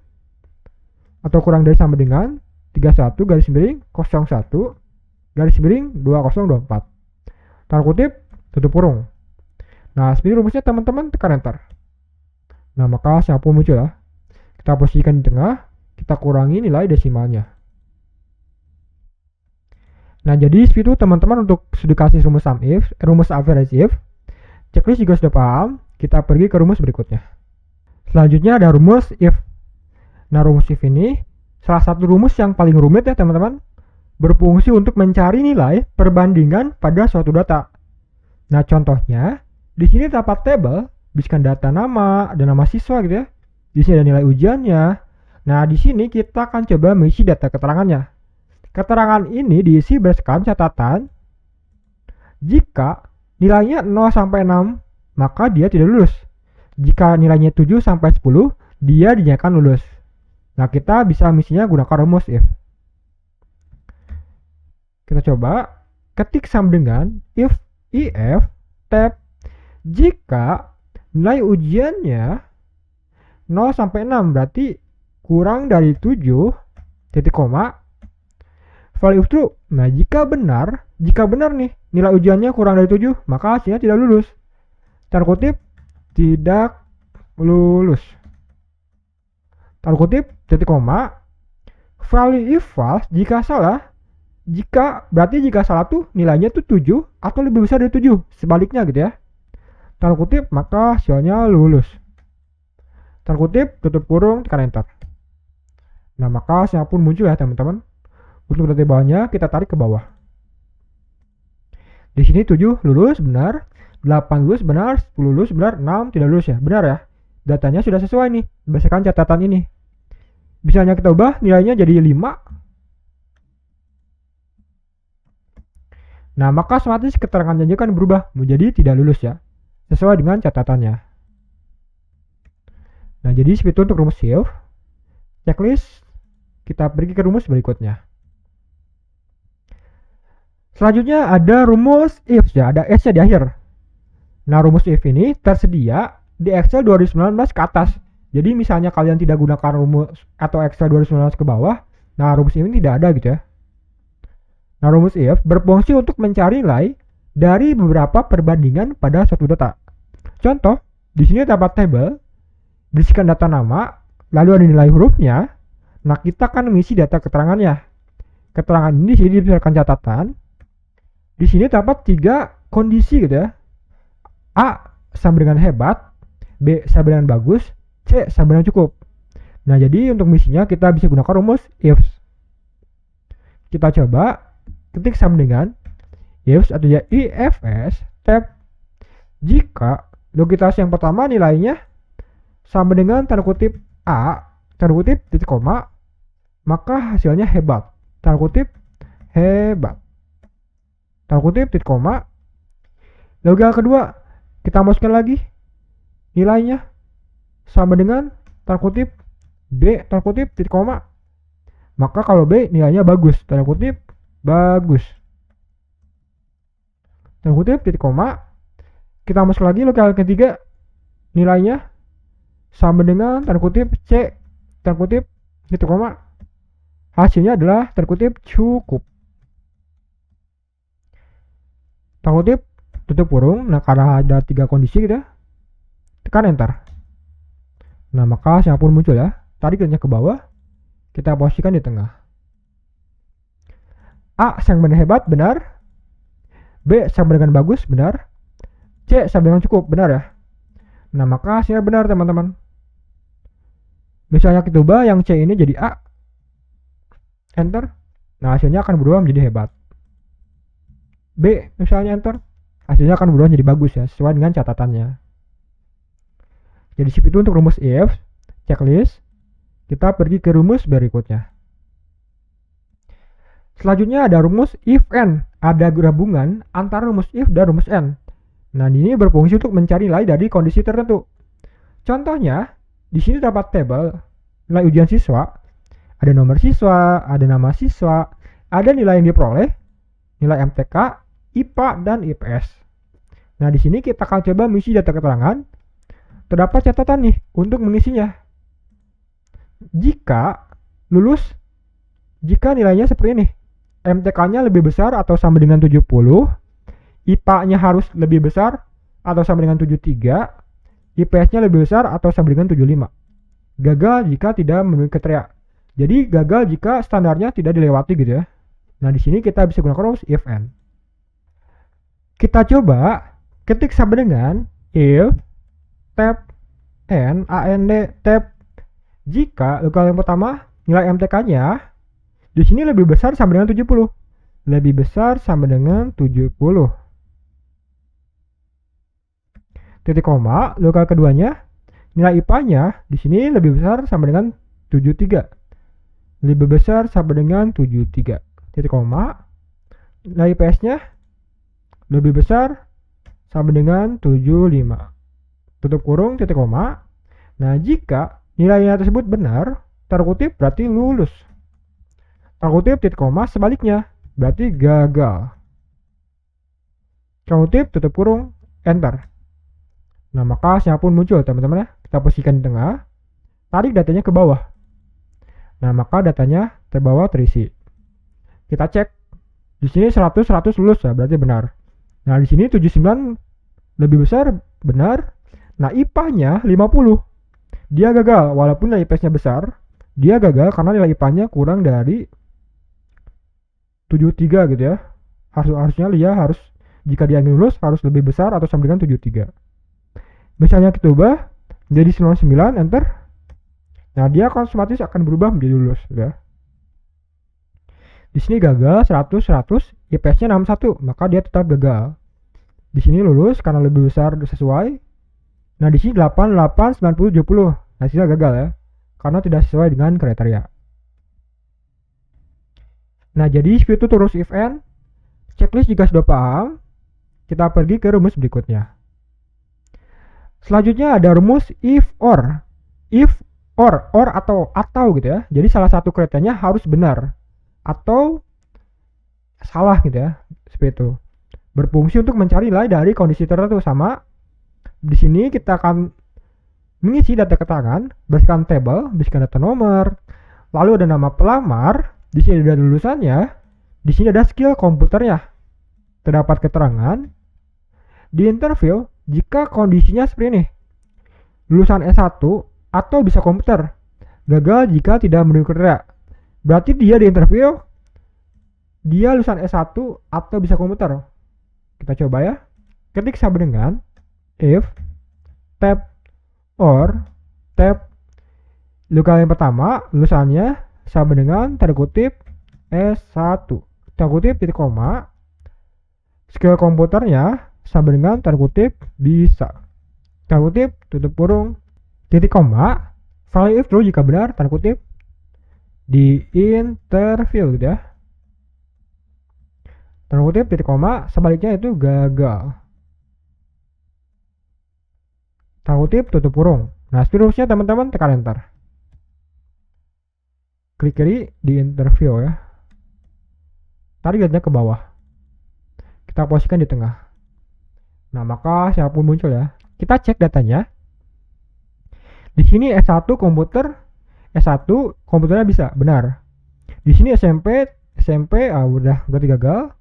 atau kurang dari sama dengan 31 garis miring 01 garis miring 2024. Tanda kutip tutup kurung. Nah, seperti rumusnya teman-teman tekan enter. Nah, maka siapa muncul ya. Kita posisikan di tengah, kita kurangi nilai desimalnya. Nah, jadi itu teman-teman untuk studi kasus rumus sum if, rumus average if. Checklist juga sudah paham. Kita pergi ke rumus berikutnya. Selanjutnya ada rumus if. Nah, rumus if ini salah satu rumus yang paling rumit ya teman-teman. Berfungsi untuk mencari nilai perbandingan pada suatu data. Nah, contohnya di sini terdapat tabel, bisikan data nama, ada nama siswa gitu ya. Di sini ada nilai ujiannya, Nah, di sini kita akan coba mengisi data keterangannya. Keterangan ini diisi berdasarkan catatan. Jika nilainya 0 sampai 6, maka dia tidak lulus. Jika nilainya 7 sampai 10, dia dinyatakan lulus. Nah, kita bisa mengisinya gunakan rumus if. Kita coba ketik sama dengan if tab jika nilai ujiannya 0 sampai 6 berarti kurang dari 7 titik koma value of true. Nah, jika benar nih nilai ujiannya kurang dari 7, maka hasilnya tidak lulus. Tanda kutip tidak lulus. Tanda kutip titik koma value if false jika salah. Berarti jika salah tuh nilainya tuh 7 atau lebih besar dari 7, sebaliknya gitu ya. Tanda kutip maka hasilnya lulus. Tanda kutip tutup kurung tekan enter. Nah, maka hasilnya pun muncul ya teman-teman. Untuk data bawahnya kita tarik ke bawah. Di sini 7 lulus benar, 8 lulus benar, 10 lulus benar, 6 tidak lulus ya. Benar ya. Datanya sudah sesuai nih berdasarkan catatan ini. Misalnya kita ubah nilainya jadi 5. Nah, maka otomatis keterangan janji kan berubah menjadi tidak lulus ya, sesuai dengan catatannya. Nah, jadi seperti itu untuk rumus if. Checklist, kita pergi ke rumus berikutnya. Selanjutnya ada rumus if ya, ada S-nya di akhir. Nah, rumus if ini tersedia di Excel 2019 ke atas. Jadi misalnya kalian tidak gunakan rumus atau Excel 2019 ke bawah, nah rumus ini tidak ada gitu ya. Nah, rumus if berfungsi untuk mencari nilai dari beberapa perbandingan pada suatu data. Contoh, di sini dapat tabel, berisikan data nama, lalu ada nilai hurufnya. Nah, kita akan mengisi data keterangannya. Keterangan ini di sini berdasarkan catatan. Di sini dapat 3 kondisi gitu ya. A sama dengan hebat, B sama dengan bagus, C sama dengan cukup. Nah, jadi untuk mengisinya kita bisa gunakan rumus if. Kita coba ketik sama dengan if atau ya ifs tab jika logalitas yang pertama nilainya sama dengan tanda kutip A, tanda kutip titik koma, maka hasilnya hebat, tanda kutip hebat, tanda kutip titik koma. Logal kedua kita masukkan lagi nilainya sama dengan tanda kutip B, tanda kutip titik koma, maka kalau B nilainya bagus, tanda kutip bagus, tanda kutip titik koma. Kita masuk lagi lokal ketiga nilainya sama dengan tanda kutip C, tanda kutip titik koma, hasilnya adalah tanda kutip cukup, tanda kutip tutup kurung. Nah, karena ada 3 kondisi gitu ya, tekan enter. Nah, maka hasilnya pun muncul ya. Tarik ke bawah, kita posisikan di tengah. A sama dengan hebat, benar. B sama dengan bagus, benar. C sama dengan cukup, benar ya. Nah, maka hasilnya benar teman-teman. Misalnya kita ubah yang C ini jadi A, enter. Nah, hasilnya akan berubah menjadi hebat. B misalnya enter, hasilnya akan berubah menjadi bagus ya, sesuai dengan catatannya. Jadi seperti itu untuk rumus if. Checklist, kita pergi ke rumus berikutnya. Selanjutnya ada rumus if n. Ada gabungan antara rumus if dan rumus n. Nah, ini berfungsi untuk mencari nilai dari kondisi tertentu. Contohnya, di sini dapat tabel nilai ujian siswa, ada nomor siswa, ada nama siswa, ada nilai yang diperoleh, nilai MTK, IPA dan IPS. Nah, di sini kita akan coba mengisi data keterangan. Terdapat catatan nih untuk mengisinya. Jika lulus, jika nilainya seperti ini, MTK-nya lebih besar atau sama dengan 70, IPA-nya harus lebih besar atau sama dengan 73, IPS-nya lebih besar atau sama dengan 75. Gagal jika tidak memenuhi kriteria. Jadi gagal jika standarnya tidak dilewati gitu ya. Nah, di sini kita bisa gunakan rumus if n. Kita coba ketik sama dengan if tab n and tab jika lokal yang pertama nilai MTK-nya di sini lebih besar sama dengan 70. Lebih besar sama dengan 70. Titik koma, lokal keduanya, nilai IPA-nya di sini lebih besar sama dengan 73. Lebih besar sama dengan 73. Titik koma. Nilai IPS-nya lebih besar sama dengan 75. Tutup kurung, titik koma. Nah, jika nilai tersebut benar, tanda kutip berarti lulus. Tanda kutip, titik koma, sebaliknya berarti gagal. Tanda kutip, tutup kurung, enter. Nah, maka hasilnya pun muncul, teman-teman ya. Kita posisikan di tengah, tarik datanya ke bawah. Nah, maka datanya terbawah terisi. Kita cek. Di sini 100 lulus ya, berarti benar. Nah, di sini 79 lebih besar, benar. Nah, IPA-nya 50. Dia gagal, walaupun nilai IPS-nya besar, dia gagal karena nilai IPA-nya kurang dari 73 gitu ya. Harusnya dia harus, jika dia ingin lulus, harus lebih besar atau sama dengan 73. Misalnya kita ubah jadi 99, enter. Nah, dia otomatis akan berubah menjadi lulus ya. Di sini gagal 100, IPS-nya 61, maka dia tetap gagal. Di sini lulus karena lebih besar sesuai. Nah, di sini 88, 90, 70. Hasilnya gagal ya, karena tidak sesuai dengan kriteria. Nah, jadi seperti itu rumus if and. Checklist jika sudah paham, kita pergi ke rumus berikutnya. Selanjutnya ada rumus if or. If or atau gitu ya. Jadi salah satu kriterianya harus benar atau salah gitu ya. Seperti itu. Berfungsi untuk mencari nilai dari kondisi tertentu. Sama di sini kita akan mengisi data keterangan berdasarkan tabel, berdasarkan data nomor, lalu ada nama pelamar, di sini ada lulusannya, di sini ada skill komputernya. Terdapat keterangan di interview jika kondisinya seperti ini. Lulusan S1 atau bisa komputer. Gagal jika tidak memenuhi kriteria. Berarti dia di interview dia lulusan S1 atau bisa komputer. Kita coba ya. Ketik sama dengan if tab or tab. Luka yang pertama, lulusannya sama dengan tanda kutip S1. Tanda kutip titik koma. Skill komputernya sama dengan tanda kutip bisa. Tanda kutip tutup kurung titik koma. Value if true jika benar, tanda kutip di interview gitu ya. Tanda kutip titik koma, sebaliknya itu gagal. Tanda kutip tutup kurung. Nah, seterusnya teman-teman tekan enter. Klik kiri di interview ya. Tarik datanya ke bawah. Kita posisikan di tengah. Nah, maka siapapun muncul ya. Kita cek datanya. Di sini S1 komputernya bisa, benar. Di sini SMP udah berarti gagal.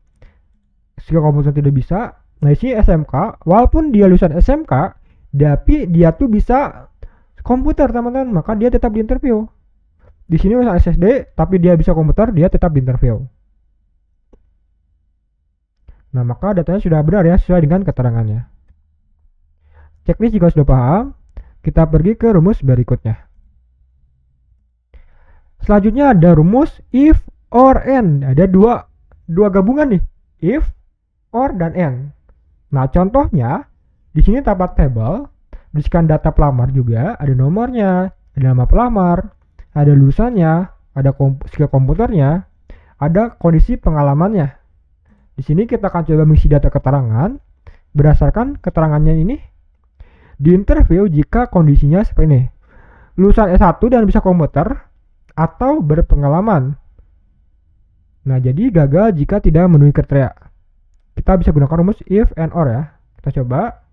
Skill komputer tidak bisa. Nah, di sini SMK, walaupun dia lulusan SMK, tapi dia tuh bisa komputer, teman-teman, maka dia tetap di interview. Di sini lulusan SSD, tapi dia bisa komputer, dia tetap di interview. Nah, maka datanya sudah benar ya, sesuai dengan keterangannya. Checklist jika sudah paham, kita pergi ke rumus berikutnya. Selanjutnya ada rumus if or and. Ada dua gabungan nih, if, or, dan and. Nah, contohnya di sini terdapat tabel, berisikan data pelamar juga, ada nomornya, ada nama pelamar, ada lulusannya, ada skill komputernya, ada kondisi pengalamannya. Di sini kita akan coba mengisi data keterangan berdasarkan keterangannya ini. Di interview jika kondisinya seperti ini. Lulusan S1 dan bisa komputer atau berpengalaman. Nah, jadi gagal jika tidak memenuhi kriteria. Kita bisa gunakan rumus if and or ya. Kita coba.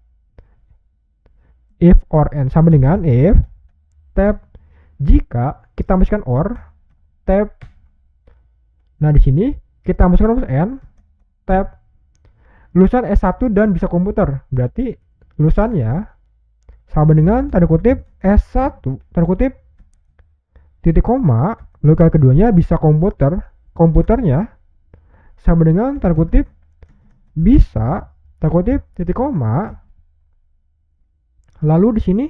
If or and sama dengan if tab jika kita masukkan or tab. Nah, di sini kita masukkan rumus and tab. Lulusan S1 dan bisa komputer, berarti lulusannya sama dengan tanda kutip S1, tanda kutip titik koma, lokal keduanya bisa komputernya sama dengan tanda kutip bisa, tanda kutip titik koma. Lalu di sini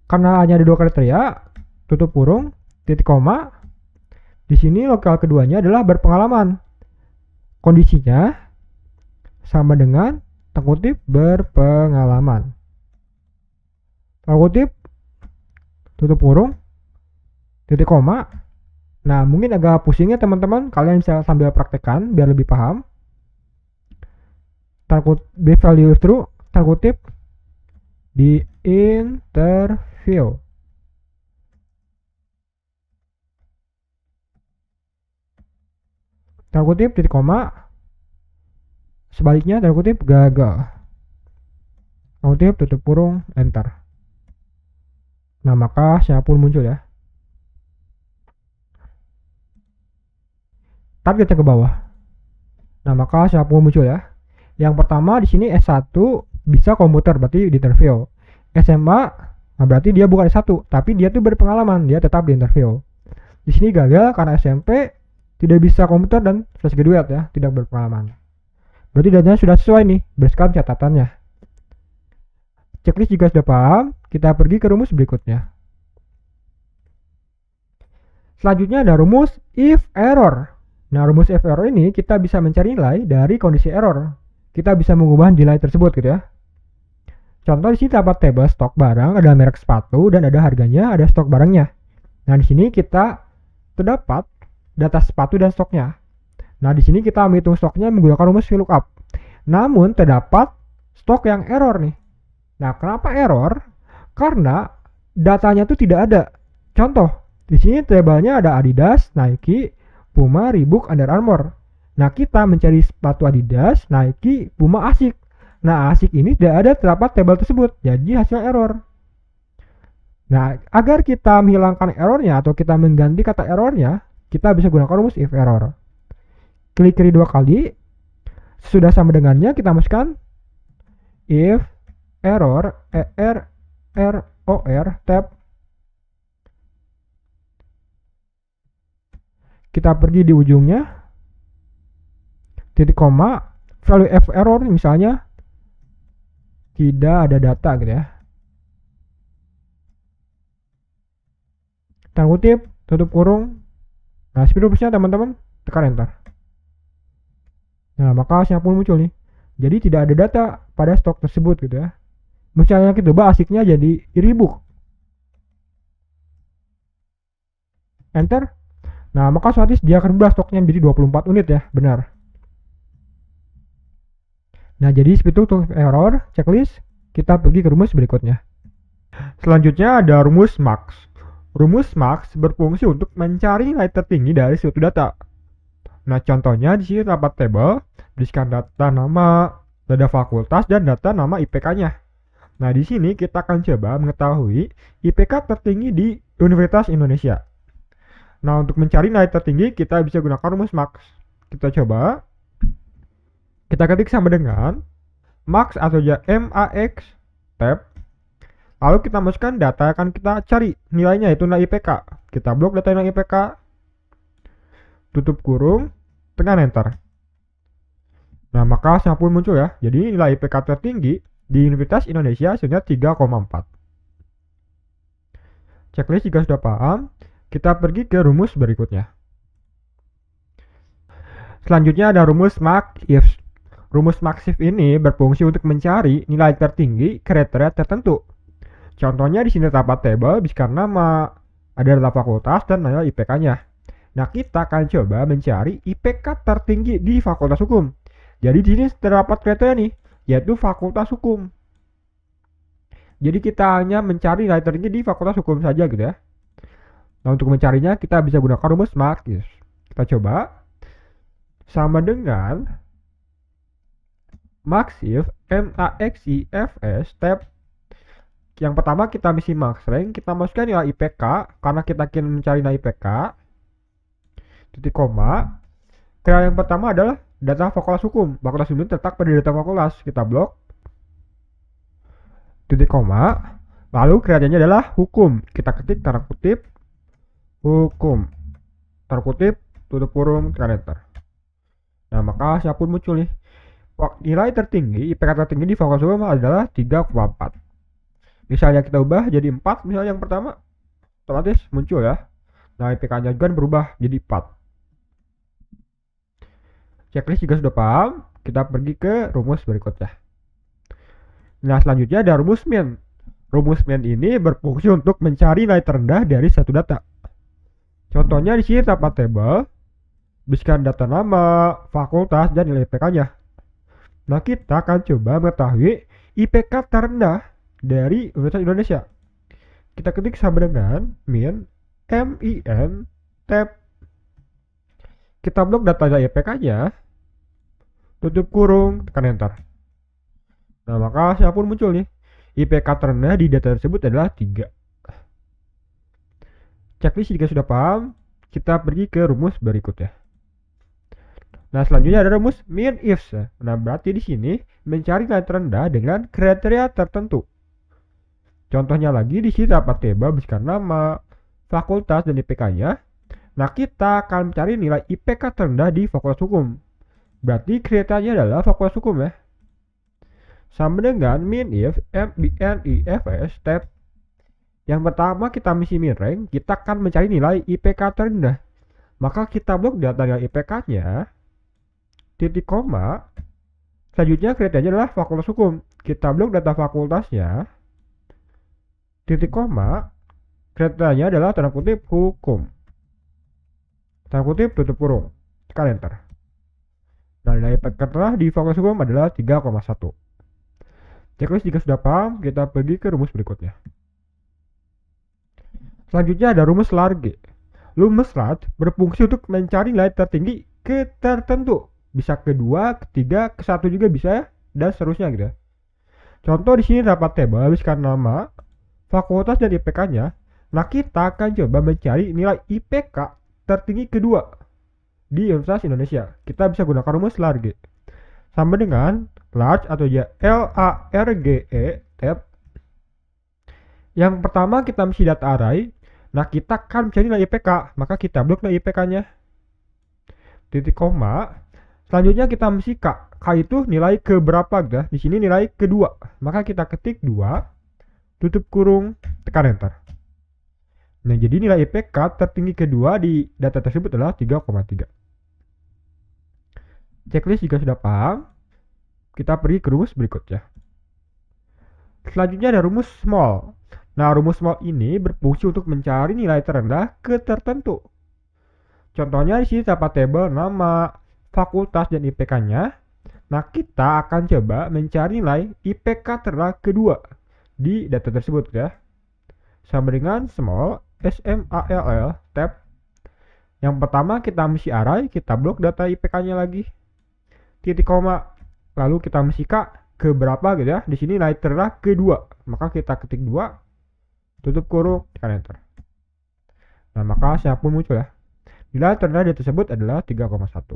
karena hanya ada dua kriteria, tutup kurung titik koma. Di sini lokal keduanya adalah berpengalaman. Kondisinya sama dengan tanda kutip berpengalaman. Tanda kutip tutup kurung titik koma. Nah, mungkin agak pusingnya teman-teman, kalian bisa sambil praktekkan biar lebih paham. Be value true, terkutip, di interview. Terkutip, titik koma. Sebaliknya, terkutip, gagal. Terkutip, tutup kurung, enter. Nah, maka hasilnya pun muncul ya. Target ke bawah. Nah, maka hasilnya pun muncul ya. Yang pertama di sini S1 bisa komputer, berarti di interview. SMA, nah berarti dia bukan S1, tapi dia tuh berpengalaman, dia tetap di interview. Di sini gagal karena SMP tidak bisa komputer dan fresh graduate ya, tidak berpengalaman. Berarti datanya sudah sesuai nih, berdasarkan catatannya. Checklist juga sudah paham, kita pergi ke rumus berikutnya. Selanjutnya ada rumus if error. Nah, rumus if error ini kita bisa mencari nilai dari kondisi error. Kita bisa mengubah nilai tersebut gitu ya. Contoh di sini terdapat tabel stok barang, ada merek sepatu dan ada harganya, ada stok barangnya. Nah, di sini kita terdapat data sepatu dan stoknya. Nah, di sini kita menghitung stoknya menggunakan rumus VLOOKUP. Namun terdapat stok yang error nih. Nah, kenapa error? Karena datanya itu tidak ada. Contoh, di sini tabelnya ada Adidas, Nike, Puma, Reebok, Under Armour. Nah, kita mencari sepatu Adidas, Nike, Puma, Asics. Nah, Asics ini tidak ada terdapat tabel tersebut, jadi hasil error. Nah, agar kita menghilangkan errornya atau kita mengganti kata errornya, kita bisa gunakan rumus if error. Klik kiri 2 kali. Sudah sama dengannya, kita masukkan if error tab. Kita pergi di ujungnya, titik koma, value f error misalnya tidak ada data gitu ya. Tanda kutip, tutup kurung. Nah, speed rupesnya teman-teman, tekan enter. Nah, maka hasilnya pun muncul nih. Jadi tidak ada data pada stok tersebut gitu ya. Misalnya kita coba Asicsnya jadi Reebok. Enter. Nah, maka otomatis dia akan berubah stoknya menjadi 24 unit ya, benar. Nah, jadi seperti itu error, checklist. Kita pergi ke rumus berikutnya. Selanjutnya ada rumus max. Rumus max berfungsi untuk mencari nilai tertinggi dari suatu data. Nah, contohnya di sini terdapat tabel, berisikan data nama, data fakultas, dan data nama IPK-nya. Nah, di sini kita akan coba mengetahui IPK tertinggi di Universitas Indonesia. Nah, untuk mencari nilai tertinggi, kita bisa gunakan rumus max. Kita coba. Kita ketik sama dengan max atau MAX tab. Lalu kita masukkan data yang akan kita cari nilainya, yaitu nilai IPK. Kita blok data nilai IPK. Tutup kurung, tekan enter. Nah, maka hasilnya pun muncul ya. Jadi nilai IPK tertinggi di Universitas Indonesia sebenarnya 3,4. Checklist jika sudah paham, kita pergi ke rumus berikutnya. Selanjutnya ada rumus max-if. Rumus max-if ini berfungsi untuk mencari nilai tertinggi kriteria tertentu. Contohnya di sini terdapat tabel berisikan nama, ada data fakultas dan nilai IPK-nya. Nah, kita akan coba mencari IPK tertinggi di Fakultas Hukum. Jadi di sini terdapat kriteria nih, yaitu Fakultas Hukum. Jadi kita hanya mencari nilai tertinggi di Fakultas Hukum saja gitu ya. Nah, untuk mencarinya kita bisa gunakan rumus max-if. Kita coba. Sama dengan max-if, MAXIFS tab. Yang pertama kita misi max rank, kita masukkan nilai IPK karena kita ingin mencari nilai IPK. Titik koma. Kriteria yang pertama adalah data fakultas hukum. Fakultas hukum terletak pada data fakultas. Kita blok. Titik koma. Lalu kriterianya adalah hukum. Kita ketik tanda kutip hukum. Tanda kutip, tutup kurung, tekan enter. Nah, maka hasilnya pun muncul nih. Nilai tertinggi, IPK tertinggi di fakultas hukum adalah 3,4. Misalnya kita ubah jadi 4, misalnya yang pertama, otomatis muncul ya. Nah, IPK-nya juga berubah jadi 4. Checklist juga sudah paham, kita pergi ke rumus berikutnya. Nah, selanjutnya ada rumus mean. Rumus mean ini berfungsi untuk mencari nilai terendah dari satu data. Contohnya di sini terdapat tabel, berisikan data nama, fakultas, dan nilai IPK-nya. Nah, kita akan coba mengetahui IPK terendah dari Universitas Indonesia. Kita ketik sama dengan min, tab. Kita blok data IPK-nya, tutup kurung, tekan enter. Nah, maka hasilnya pun muncul nih. IPK terendah di data tersebut adalah 3. Checklist jika sudah paham, kita pergi ke rumus berikutnya. Nah, selanjutnya ada rumus min ifs. Nah, berarti di sini mencari nilai terendah dengan kriteria tertentu. Contohnya lagi di sini dapat tabel berisikan nama, fakultas, dan IPK-nya. Nah, kita akan mencari nilai IPK terendah di fakultas hukum. Berarti kriterianya adalah fakultas hukum ya. Sama dengan min if tab. Yang pertama kita mesti min rank, kita akan mencari nilai IPK terendah. Maka kita blok data nilai IPK-nya, titik koma. Selanjutnya kriterianya adalah fakultas hukum. Kita blok data fakultasnya, titik koma. Kriterianya adalah tanda kutip hukum. Tanda kutip tutup kurung. Tekan enter. Nah, nilai IPK terendah di fakultas hukum adalah 3,1. Checklist jika sudah paham, kita pergi ke rumus berikutnya. Selanjutnya ada rumus Large. Rumus Large berfungsi untuk mencari nilai tertinggi ke tertentu. Bisa ke 2, ke 3, ke 1 juga bisa ya, dan seterusnya gitu ya. Contoh di sini dapat tabel berisikan nama, fakultas, dan IPK-nya. Nah, kita akan coba mencari nilai IPK tertinggi kedua di Universitas Indonesia. Kita bisa gunakan rumus Large. Sama dengan large atau ya LARGE tab. Yang pertama kita mesti data array. Nah, kita akan mencari nilai IPK, maka kita blok nilai IPK-nya, titik koma. Selanjutnya kita mesti K. K itu nilai keberapa gitu ya. Di sini nilai kedua, maka kita ketik 2, tutup kurung, tekan enter. Nah, jadi nilai IPK tertinggi kedua di data tersebut adalah 3,3. Checklist jika sudah paham, kita pergi ke rumus berikutnya. Selanjutnya ada rumus small. Nah, rumus small ini berfungsi untuk mencari nilai terendah ke tertentu. Contohnya di sini dapat tabel nama, fakultas, dan IPK-nya. Nah, kita akan coba mencari nilai IPK terendah kedua di data tersebut ya. Sama dengan small tab. Yang pertama kita mesti array, kita blok data IPK-nya lagi, titik koma. Lalu kita mesti K ke berapa gitu ya. Di sini nilai terendah kedua, maka kita ketik 2, tutup kurung, tekan enter. Nah, maka hasilnya pun muncul ya. Nilai terendah data tersebut adalah 3,1.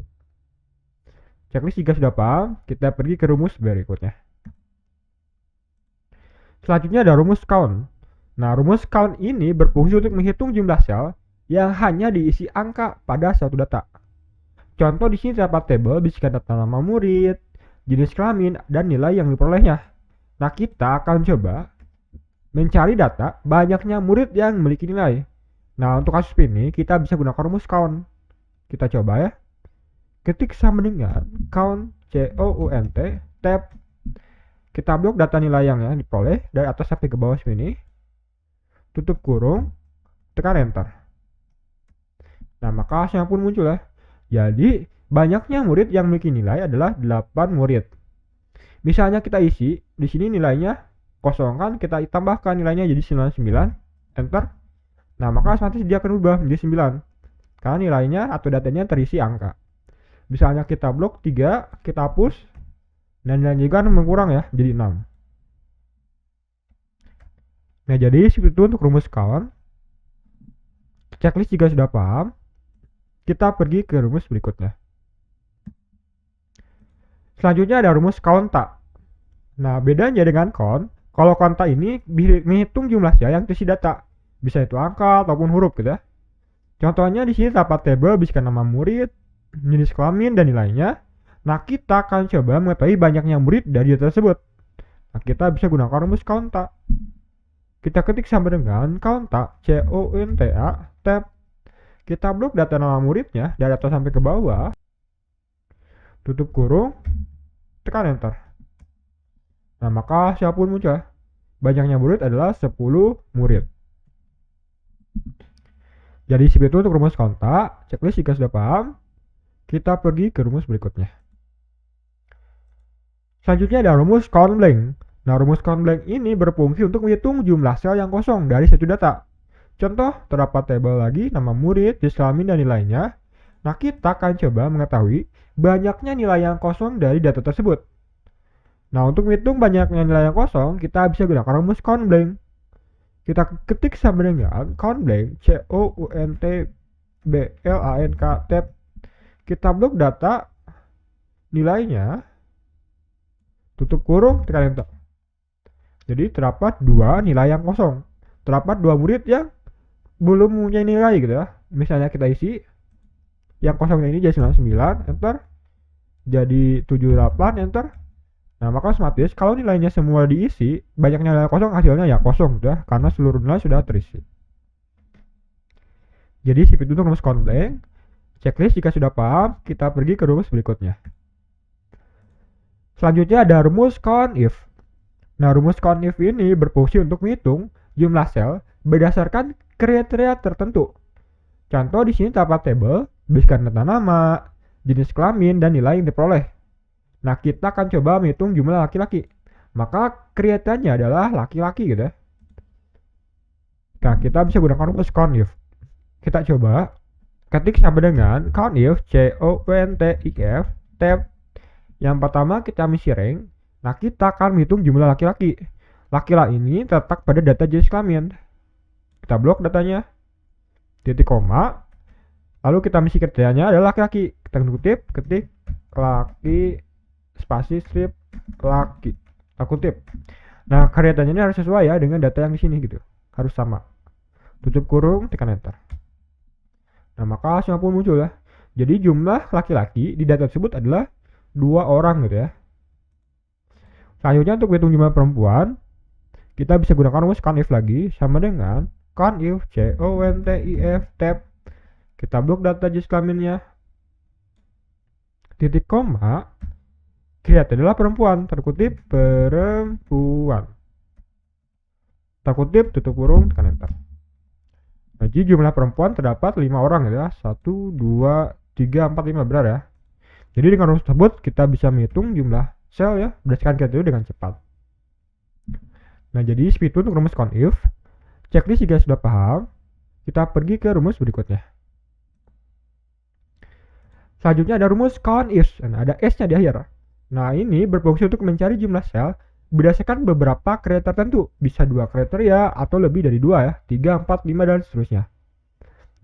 Checklist jika sudah paham, kita pergi ke rumus berikutnya. Selanjutnya ada rumus count. Nah, rumus count ini berfungsi untuk menghitung jumlah sel yang hanya diisi angka pada suatu data. Contoh di sini terdapat tabel berisikan data nama murid, jenis kelamin, dan nilai yang diperolehnya. Nah, kita akan coba mencari data banyaknya murid yang memiliki nilai. Nah, untuk kasus ini kita bisa gunakan rumus count. Kita coba ya. Ketik sama dengan count, count, tab. Kita blok data nilai yang diperoleh dari atas sampai ke bawah sini. Tutup kurung, tekan enter. Nah, maka hasilnya pun muncul ya. Jadi, banyaknya murid yang memiliki nilai adalah 8 murid. Misalnya kita isi, di sini nilainya kosongkan, kita tambahkan nilainya jadi 99, enter. Nah, maka otomatis dia akan berubah menjadi 9. Karena nilainya atau datanya terisi angka. Misalnya kita blok 3, kita hapus, dan nilainya juga mengkurang ya, jadi 6. Nah, jadi seperti itu untuk rumus count. Checklist jika sudah paham, kita pergi ke rumus berikutnya. Selanjutnya ada rumus konta. Nah, bedanya dengan count, kalau konta ini menghitung jumlah sel yang terisi data. Bisa itu angka ataupun huruf gitu ya. Contohnya di sini dapat tabel berisikan nama murid, jenis kelamin, dan nilainya. Nah, kita akan coba mengetahui banyaknya murid dari data tersebut. Nah, kita bisa gunakan rumus konta. Kita ketik sama dengan konta, COUNTA, tab. Kita blok data nama muridnya dari atas sampai ke bawah. Tutup kurung, tekan enter. Nah, maka siapapun muncul. Banyaknya murid adalah 10 murid. Jadi seperti itu untuk rumus kontak. Checklist jika sudah paham, kita pergi ke rumus berikutnya. Selanjutnya ada rumus count blank. Nah, rumus count blank ini berfungsi untuk menghitung jumlah sel yang kosong dari satu data. Contoh, terdapat tabel lagi nama murid, jenis kelamin, dan nilainya. Nah, kita akan coba mengetahui banyaknya nilai yang kosong dari data tersebut. Nah, untuk menghitung banyaknya nilai yang kosong, kita bisa gunakan rumus count blank. Kita ketik sama dengan count blank, COUNT-BLANK tab. Kita blok data nilainya, tutup kurung, tekan enter. Jadi terdapat dua nilai yang kosong. Terdapat dua murid yang belum mempunyai nilai gitu ya. Misalnya kita isi yang kosongnya ini jadi 99, enter. Jadi 78, enter. Nah, maka otomatis kalau nilainya semua diisi, banyaknya nilai kosong, hasilnya ya kosong gitu ya, karena seluruh nilai sudah terisi. Jadi seperti itu rumus count blank. Checklist jika sudah paham, kita pergi ke rumus berikutnya. Selanjutnya ada rumus count if. Nah, rumus count if ini berfungsi untuk menghitung jumlah sel berdasarkan kriteria tertentu. Contoh di sini terdapat tabel berisikan data nama, jenis kelamin, dan nilai yang diperoleh. Nah, kita akan coba menghitung jumlah laki-laki. Maka kriterianya adalah laki-laki gitu ya. Nah, kita bisa gunakan rumus count if. Kita coba ketik sama dengan count if, COUNTIF, tab. Yang pertama kita misi rank. Nah, kita akan menghitung jumlah laki-laki. Laki-laki ini terletak pada data jenis kelamin. Kita blok datanya, titik koma, lalu kita misi kriterianya adalah laki-laki. Kita kutip, ketik laki, spasi strip laki, kita kutip. Nah, kriterianya ini harus sesuai ya dengan data yang di sini gitu, harus sama. Tutup kurung, tekan enter. Nah, maka hasilnya pun muncul ya. Jadi jumlah laki-laki di data tersebut adalah 2 orang gitu ya. Selanjutnya untuk hitung jumlah perempuan, kita bisa gunakan rumus count if lagi sama dengan count if, COUNTIF, tab. Kita blok data jenis kelaminnya, titik koma, kriteria adalah perempuan, terkutip perempuan, terkutip tutup kurung, tekan enter. Nah, jadi jumlah perempuan terdapat 5 orang ya, 1, 2, 3, 4, 5 benar ya. Jadi dengan rumus tersebut kita bisa menghitung jumlah sel ya berdasarkan kriteria dengan cepat. Nah, jadi seperti itu untuk rumus count if. Checklist jika sudah paham, kita pergi ke rumus berikutnya. Selanjutnya ada rumus count if, nah, ada S-nya di akhir. Nah, ini berfungsi untuk mencari jumlah sel berdasarkan beberapa kriteria tertentu. Bisa 2 kriteria atau lebih dari 2 ya, 3, 4, 5 dan seterusnya.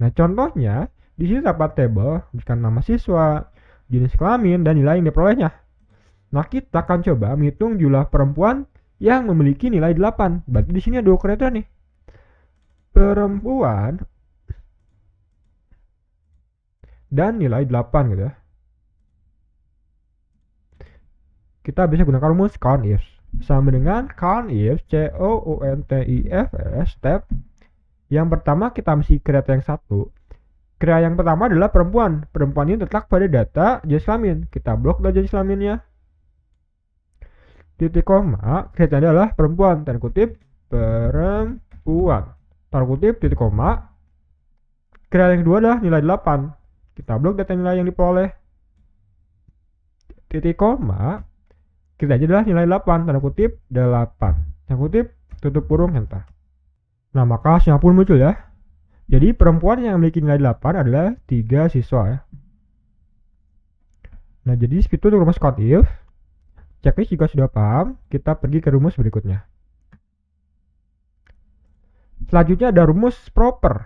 Nah, contohnya di sini terdapat tabel berikan nama siswa, jenis kelamin, dan nilai yang diperolehnya. Nah, kita akan coba menghitung jumlah perempuan yang memiliki nilai 8. Berarti di sini ada 2 kriteria nih. Perempuan dan nilai 8 gitu ya. Kita bisa gunakan rumus count if sama dengan count if, COUNTIF, tab. Yang pertama kita mesti kriteria yang satu. Kriteria yang pertama adalah perempuan. Perempuan ini terletak pada data jenis kelamin. Kita blok data jenis kelaminnya, titik koma, kriteria adalah perempuan, tanda kutip perempuan, tanda kutip titik koma. Kriteria yang kedua adalah nilai 8. Kita blok data nilai yang diperoleh, titik koma, kriteria adalah nilai 8, tanda kutip 8, tanda kutip tutup kurung, enter. Nah, maka hasilnya pun muncul ya. Jadi perempuan yang memiliki nilai 8 adalah 3 siswa ya. Nah, jadi seperti itu rumus count if. Checklist jika sudah paham, kita pergi ke rumus berikutnya. Selanjutnya ada rumus proper.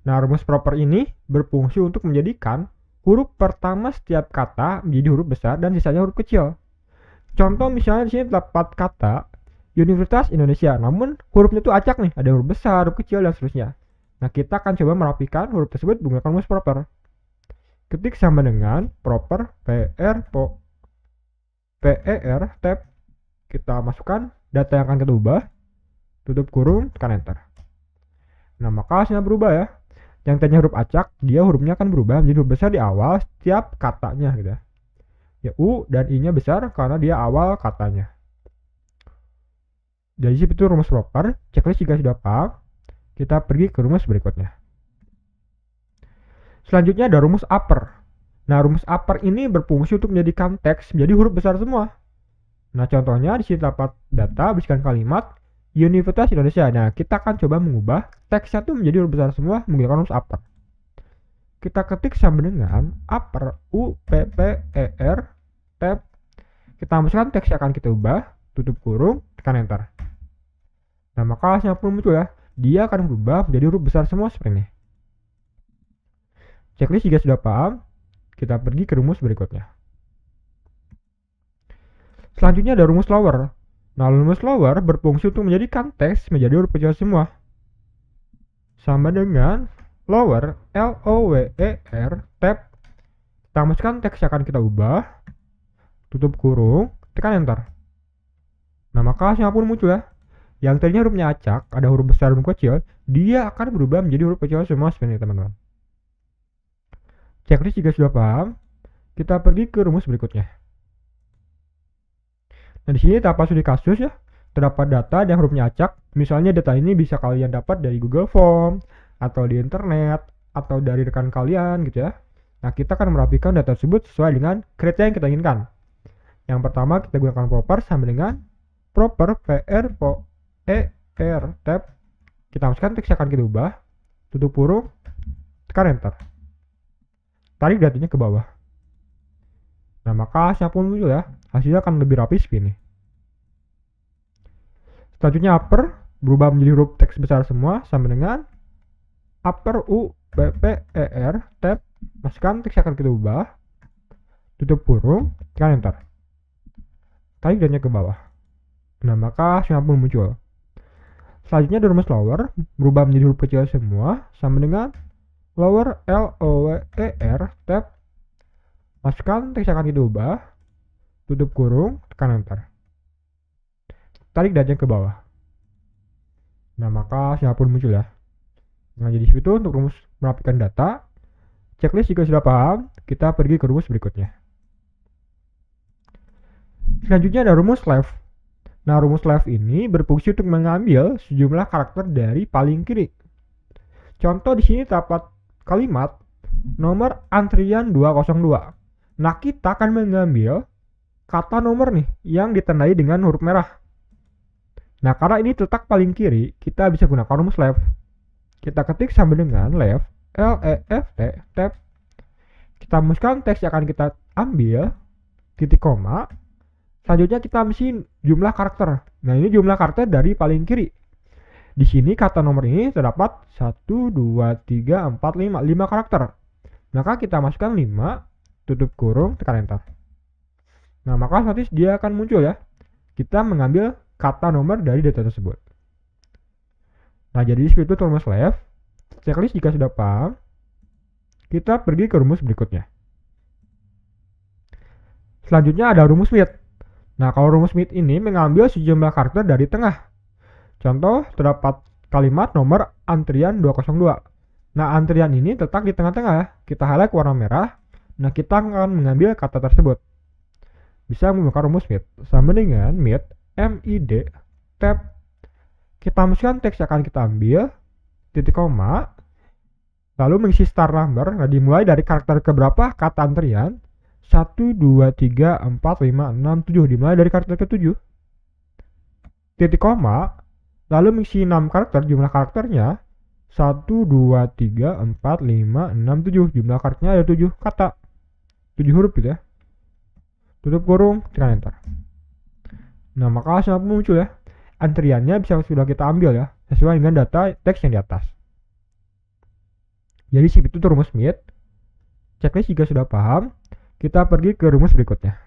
Nah, rumus proper ini berfungsi untuk menjadikan huruf pertama setiap kata menjadi huruf besar dan sisanya huruf kecil. Contoh misalnya di sini terdapat kata Universitas Indonesia, namun hurufnya itu acak nih, ada huruf besar, huruf kecil, dan seterusnya. Nah, kita akan coba merapikan huruf tersebut menggunakan rumus proper. Ketik sama dengan proper, PER, tab. Kita masukkan data yang akan kita ubah, tutup kurung, tekan enter. Nah, maka hasilnya berubah ya. Yang tadinya huruf acak, dia hurufnya akan berubah menjadi huruf besar di awal setiap katanya gitu ya. Ya, U dan I-nya besar karena dia awal katanya. Jadi itu rumus proper. Checklist jika sudah paham, kita pergi ke rumus berikutnya. Selanjutnya ada rumus upper. Nah, rumus upper ini berfungsi untuk menjadikan teks menjadi huruf besar semua. Nah, contohnya di sini terdapat data berisikan kalimat Universitas Indonesia. Nah, kita akan coba mengubah teksnya itu menjadi huruf besar semua menggunakan rumus upper. Kita ketik sama dengan upper upper tab. Kita masukkan teks yang akan kita ubah, tutup kurung, tekan enter. Nah, maka hasilnya pun muncul ya. Dia akan berubah menjadi huruf besar semua seperti ini. Checklist jika sudah paham, kita pergi ke rumus berikutnya. Selanjutnya ada rumus lower. Nah, rumus lower berfungsi untuk menjadikan teks menjadi huruf kecil semua. Sama dengan lower, L-O-W-E-R, tab. Kita masukkan teks yang akan kita ubah, tutup kurung, tekan enter. Nah, maka hasilnya pun muncul ya. Yang tadinya hurufnya acak, ada huruf besar dan huruf kecil, dia akan berubah menjadi huruf kecil semua seperti ini, teman-teman. Checklist jika sudah paham, kita pergi ke rumus berikutnya. Nah, di sini terdapat studi kasus ya. Terdapat data yang hurufnya acak. Misalnya data ini bisa kalian dapat dari Google Form, atau di internet, atau dari rekan kalian gitu ya. Nah, kita akan merapikan data tersebut sesuai dengan kriteria yang kita inginkan. Yang pertama, kita gunakan proper sama dengan proper PRPER tab. Kita masukkan teks yang akan kita ubah, tutup kurung, tekan enter. Tarik datanya ke bawah. Nah, maka hasilnya pun muncul ya. Hasilnya akan lebih rapi seperti ini. Selanjutnya upper berubah menjadi huruf teks besar semua sama dengan upper upper tab. Masukkan teks yang akan kita ubah, tutup kurung, tekan enter. Tarik datanya ke bawah. Nah, maka hasilnya pun muncul. Selanjutnya ada rumus lower berubah menjadi huruf kecil semua sama dengan lower L-O-W-E-R tab. Masukkan teks yang akan kita ubah, tutup kurung, tekan enter. Tarik datanya ke bawah. Nah, maka hasilnya pun muncul ya. Nah, jadi seperti itu untuk rumus merapikan data. Checklist jika sudah paham, kita pergi ke rumus berikutnya. Selanjutnya ada rumus left. Nah, rumus left ini berfungsi untuk mengambil sejumlah karakter dari paling kiri. Contoh di sini terdapat kalimat nomor antrian 202. Nah, kita akan mengambil kata nomor nih yang ditandai dengan huruf merah. Nah, karena ini terletak paling kiri, kita bisa gunakan rumus left. Kita ketik sama dengan left, L-E-F-T, tab. Kita masukkan teks yang akan kita ambil, titik koma. Selanjutnya kita mesti jumlah karakter. Nah, ini jumlah karakter dari paling kiri. Di sini kata nomor ini terdapat 1, 2, 3, 4, 5 karakter. Maka kita masukkan 5, tutup kurung, tekan enter. Nah, maka otomatis dia akan muncul ya. Kita mengambil kata nomor dari data tersebut. Nah, jadi seperti itu rumus left. Checklist jika sudah paham, kita pergi ke rumus berikutnya. Selanjutnya ada rumus mid. Nah, kalau rumus mid ini mengambil sejumlah karakter dari tengah. Contoh, terdapat kalimat nomor antrian 202. Nah, antrian ini terletak di tengah-tengah ya. Kita highlight warna merah. Nah, kita akan mengambil kata tersebut. Bisa menggunakan rumus mid. Sama dengan mid, MID, tab. Kita masukkan teks yang akan kita ambil, titik koma, lalu mengisi star number. Nah, dimulai dari karakter keberapa kata antrian. 1, 2, 3, 4, 5, 6, 7. Dimulai dari karakter ke-7. Titik koma, lalu mengisi 6 karakter, jumlah karakternya 1, 2, 3, 4, 5, 6, 7. Jumlah karakternya ada 7 kata. 7 huruf gitu ya. Tutup kurung, tekan enter. Nah, maka hasilnya muncul ya. Antriannya bisa sudah kita ambil ya, sesuai dengan data teks yang di atas. Jadi seperti itu rumus mid. Checklist jika sudah paham, kita pergi ke rumus berikutnya.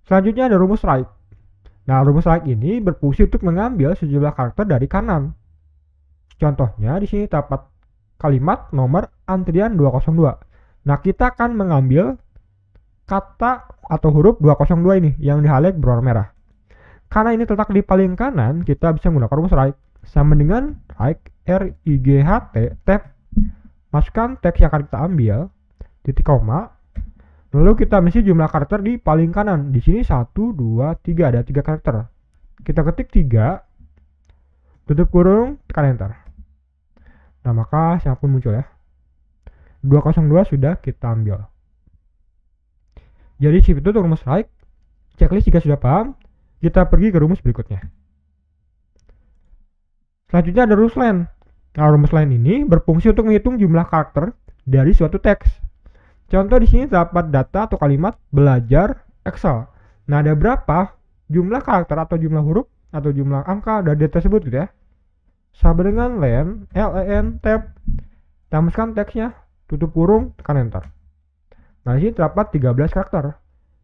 Selanjutnya ada rumus right. Nah, rumus right ini berfungsi untuk mengambil sejumlah karakter dari kanan. Contohnya di sini terdapat kalimat nomor antrian 202. Nah, kita akan mengambil kata atau huruf 202 ini yang di-highlight berwarna merah. Karena ini terletak di paling kanan, kita bisa menggunakan rumus right. Sama dengan right, R-I-G-H-T, tab. Masukkan teks yang akan kita ambil, titik koma. Lalu kita mengisi jumlah karakter di paling kanan. Di sini 1, 2, 3, ada 3 karakter. Kita ketik 3, tutup kurung, tekan enter. Nah, maka hasilnya pun muncul ya. 202 sudah kita ambil. Jadi itu rumus right. Checklist jika sudah paham, kita pergi ke rumus berikutnya. Selanjutnya ada rumus len. Nah, rumus len ini berfungsi untuk menghitung jumlah karakter dari suatu teks. Contoh di sini terdapat data atau kalimat belajar Excel. Nah, ada berapa jumlah karakter atau jumlah huruf atau jumlah angka dari data tersebut gitu ya. Sama dengan len, tab, tambahkan teksnya, tutup kurung, tekan enter. Nah, di sini terdapat 13 karakter.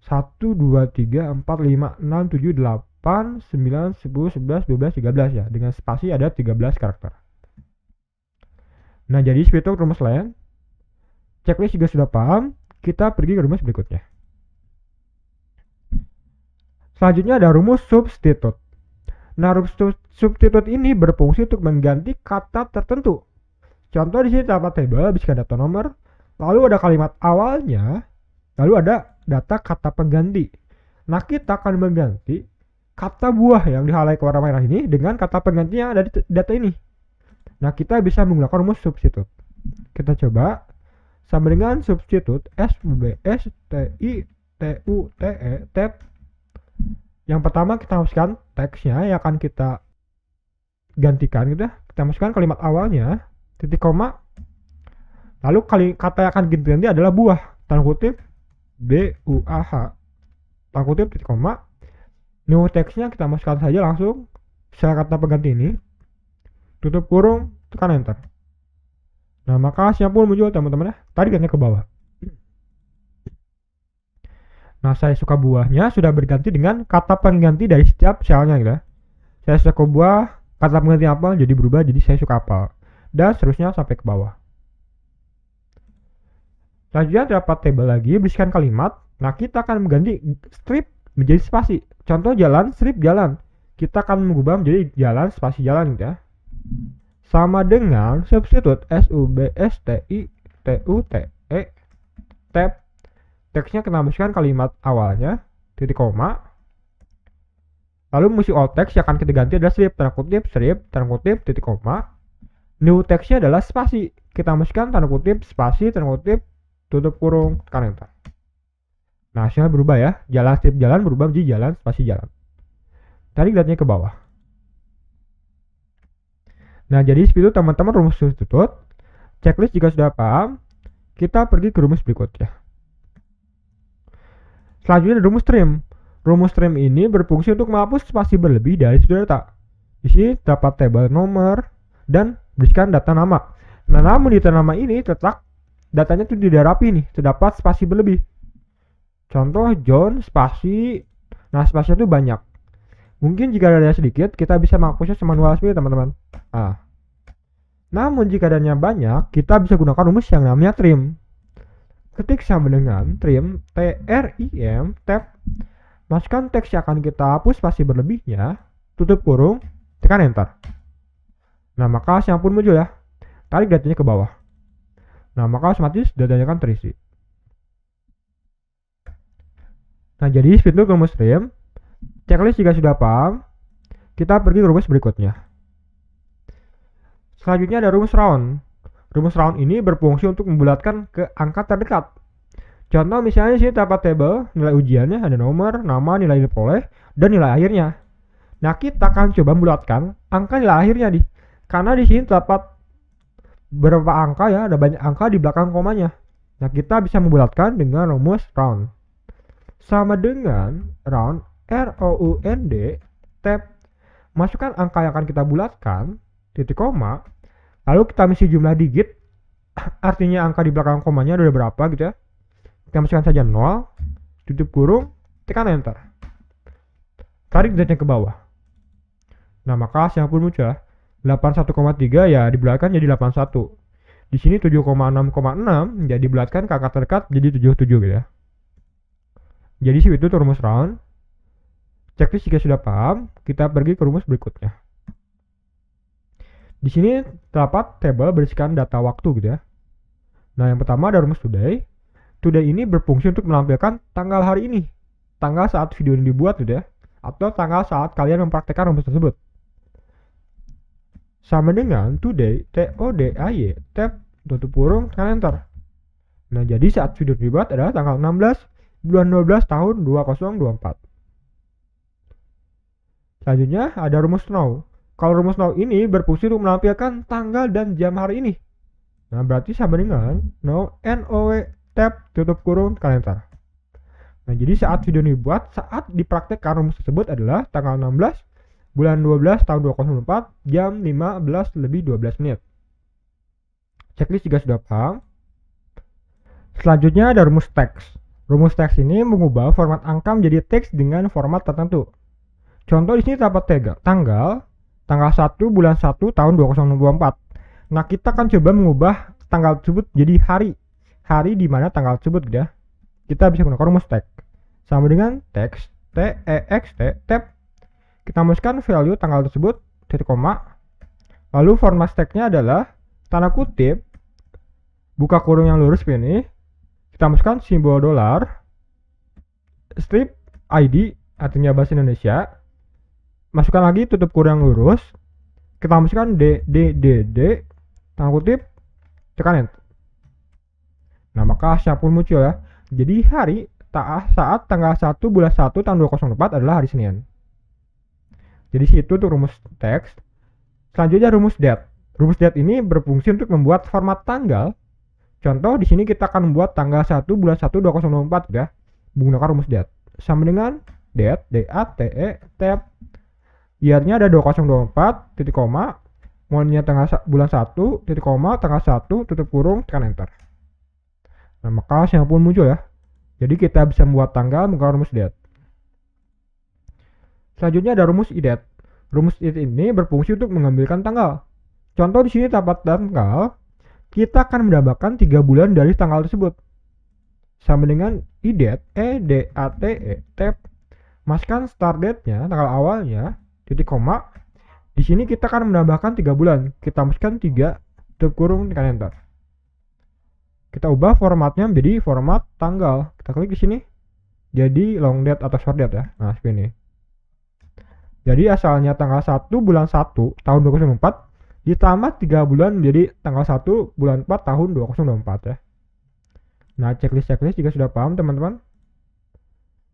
1, 2, 3, 4, 5, 6, 7, 8, 9, 10, 11, 12, 13 ya. Dengan spasi ada 13 karakter. Nah, jadi seperti itu rumus len. Checklist juga sudah paham, kita pergi ke rumus berikutnya. Selanjutnya ada rumus substitute. Nah, rumus substitute ini berfungsi untuk mengganti kata tertentu. Contoh di sini terdapat tabel berisikan data nomor, lalu ada kalimat awalnya, lalu ada data kata pengganti. Nah, kita akan mengganti kata buah yang di-highlight warna merah ini dengan kata penggantinya dari data ini. Nah, kita bisa menggunakan rumus substitute. Kita coba. Sama dengan substitute SUBSTITUTE tab. Yang pertama kita masukkan teksnya yang akan kita gantikan gitu ya. Kita masukkan kalimat awalnya, titik koma. Lalu kata yang akan diganti adalah buah, tanda kutip BUAH. Tanda kutip titik koma. New teksnya kita masukkan saja langsung sel kata pengganti ini. Tutup kurung, tekan enter. Nah, maka hasilnya pun muncul teman-teman ya. Tadi ganti ke bawah. Nah, saya suka buahnya sudah berganti dengan kata pengganti dari setiap selnya gitu ya. Saya suka buah, kata pengganti apel jadi berubah jadi saya suka apel. Dan seterusnya sampai ke bawah. Selanjutnya terdapat tabel lagi berisikan kalimat. Nah, kita akan mengganti strip menjadi spasi. Contoh jalan, strip jalan. Kita akan mengubah menjadi jalan, spasi jalan gitu ya. Sama dengan substitute SUBSTITUTE tab. Teksnya kita masukkan kalimat awalnya, titik koma. Lalu mengisi all text yang akan kita ganti adalah strip, tanda kutip, titik koma. New teksnya adalah spasi. Kita masukkan tanda kutip, spasi, tanda kutip, tutup kurung, tekan enter. Nah, hasilnya berubah ya. Jalan strip jalan berubah menjadi jalan, spasi jalan. Tadi lihatnya ke bawah. Nah, jadi seperti itu teman-teman rumus substitute. Checklist jika sudah paham, kita pergi ke rumus berikutnya. Selanjutnya ada rumus trim. Rumus trim ini berfungsi untuk menghapus spasi berlebih dari suatu data. Di sini terdapat tabel nomor dan berisikan data nama. Nah, namun di data nama ini terletak datanya itu tidak rapi nih, terdapat spasi berlebih. Contoh John spasi. Nah, spasinya itu banyak. Mungkin jika datanya sedikit, kita bisa menghapusnya manual sendiri teman-teman. Namun jika datanya banyak, kita bisa gunakan rumus yang namanya trim. Ketik sama dengan trim, TRIM, tab. Masukkan teks yang akan kita hapus spasi berlebihnya, tutup kurung, tekan enter. Nah, maka hasilnya pun muncul ya. Tarik datanya ke bawah. Nah, maka otomatis datanya akan terisi. Nah, jadi seperti itu rumus trim. Checklist jika sudah paham, kita pergi ke rumus berikutnya. Selanjutnya ada rumus round. Rumus round ini berfungsi untuk membulatkan ke angka terdekat. Contoh misalnya sini terdapat tabel nilai ujiannya, ada nomor, nama, nilai diperoleh, dan nilai akhirnya. Nah, kita akan coba membulatkan angka nilai akhirnya nih. Karena di sini terdapat beberapa angka ya, ada banyak angka di belakang komanya. Nah, kita bisa membulatkan dengan rumus round. Sama dengan round, ROUND, tab. Masukkan angka yang akan kita bulatkan, titik koma. Lalu kita mesti jumlah digit, artinya angka di belakang komanya ada berapa gitu ya. Kita masukkan saja 0, tutup kurung, tekan enter. Tarik datanya ke bawah. Nah, maka hasilnya pun muncul ya. 81,3 ya dibulatkan jadi 81. Di sini 7,6,6 jadi dibulatkan ke angka terdekat jadi 77 gitu ya. Jadi itu rumus round. Checklist jika sudah paham, kita pergi ke rumus berikutnya. Di sini terdapat tabel berisikan data waktu gitu ya. Nah, yang pertama ada rumus today. Today ini berfungsi untuk menampilkan tanggal hari ini, tanggal saat video ini dibuat gitu ya, atau tanggal saat kalian mempraktekkan rumus tersebut. Sama dengan today, TODAY, tab, tutup kurung, tekan enter. Nah, jadi saat video dibuat adalah tanggal 16 bulan 12 tahun 2024. Selanjutnya ada rumus now. Kalau rumus now ini berfungsi untuk menampilkan tanggal dan jam hari ini. Nah, berarti sama dengan now tab tutup kurung kalender. Nah, jadi saat video ini dibuat, saat dipraktekkan rumus tersebut adalah tanggal 16 bulan 12 tahun 2024 jam 15 lebih 12 menit. Checklist juga sudah paham. Selanjutnya ada rumus teks. Rumus teks ini mengubah format angka menjadi teks dengan format tertentu. Contoh di sini dapat tanggal 1 bulan 1 tahun 2024. Nah, kita akan coba mengubah tanggal tersebut jadi hari. Hari di mana tanggal tersebut ya. Kita bisa gunakan rumus teks. Sama dengan teks tab. Kita masukkan value tanggal tersebut, titik koma. Lalu format teksnya adalah tanda kutip, buka kurung yang lurus ini. Kita masukkan simbol dolar, strip ID artinya bahasa Indonesia. Masukkan lagi tutup kurung yang lurus. Kita masukkan d tanda kutip, tekan enter. Nah, maka hasilnya pun muncul ya. Jadi hari saat tanggal 1 bulan 1 tahun 2024 adalah hari Senin. Jadi situ untuk rumus teks. Selanjutnya rumus date. Rumus date ini berfungsi untuk membuat format tanggal. Contoh di sini kita akan membuat tanggal 1 bulan 1 2024 ya, menggunakan rumus date. Sama dengan date tab. Year-nya ada 2024 titik koma, monthnya tanggal bulan 1 titik koma tanggal 1 tutup kurung tekan enter. Nah, maka hasilnya pun muncul ya. Jadi kita bisa membuat tanggal menggunakan rumus date. Selanjutnya ada rumus idet. Rumus idet ini berfungsi untuk mengambilkan tanggal. Contoh di sini dapat tanggal, kita akan menambahkan 3 bulan dari tanggal tersebut. Sama dengan idet tab. Masukkan start date-nya, tanggal awalnya, titik koma. Di sini kita akan menambahkan 3 bulan. Kita masukkan 3 tutup kurung tekan enter. Kita ubah formatnya menjadi format tanggal. Kita klik di sini. Jadi long date atau short date ya. Nah, seperti ini. Jadi asalnya tanggal 1 bulan 1 tahun 2024 ditambah 3 bulan menjadi tanggal 1 bulan 4 tahun 2024 ya. Nah, checklist juga sudah paham teman-teman.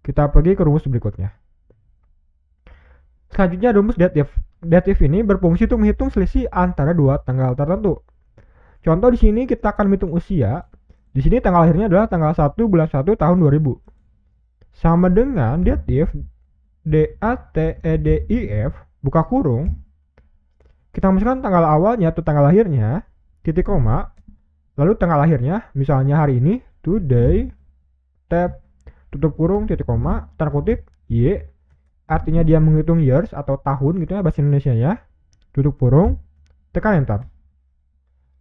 Kita pergi ke rumus berikutnya. Selanjutnya rumus dative. Dative ini berfungsi untuk menghitung selisih antara dua tanggal tertentu. Contoh di sini kita akan menghitung usia. Di sini tanggal lahirnya adalah tanggal 1 bulan 1 tahun 2000. Sama dengan dative DATEDIF buka kurung. Kita masukkan tanggal awalnya atau tanggal lahirnya, titik koma. Lalu tanggal lahirnya, misalnya hari ini, today, tab, tutup kurung, titik koma, tanda kutip, Y. Artinya dia menghitung years atau tahun gitu ya bahasa Indonesia nya. Tutup kurung, tekan enter.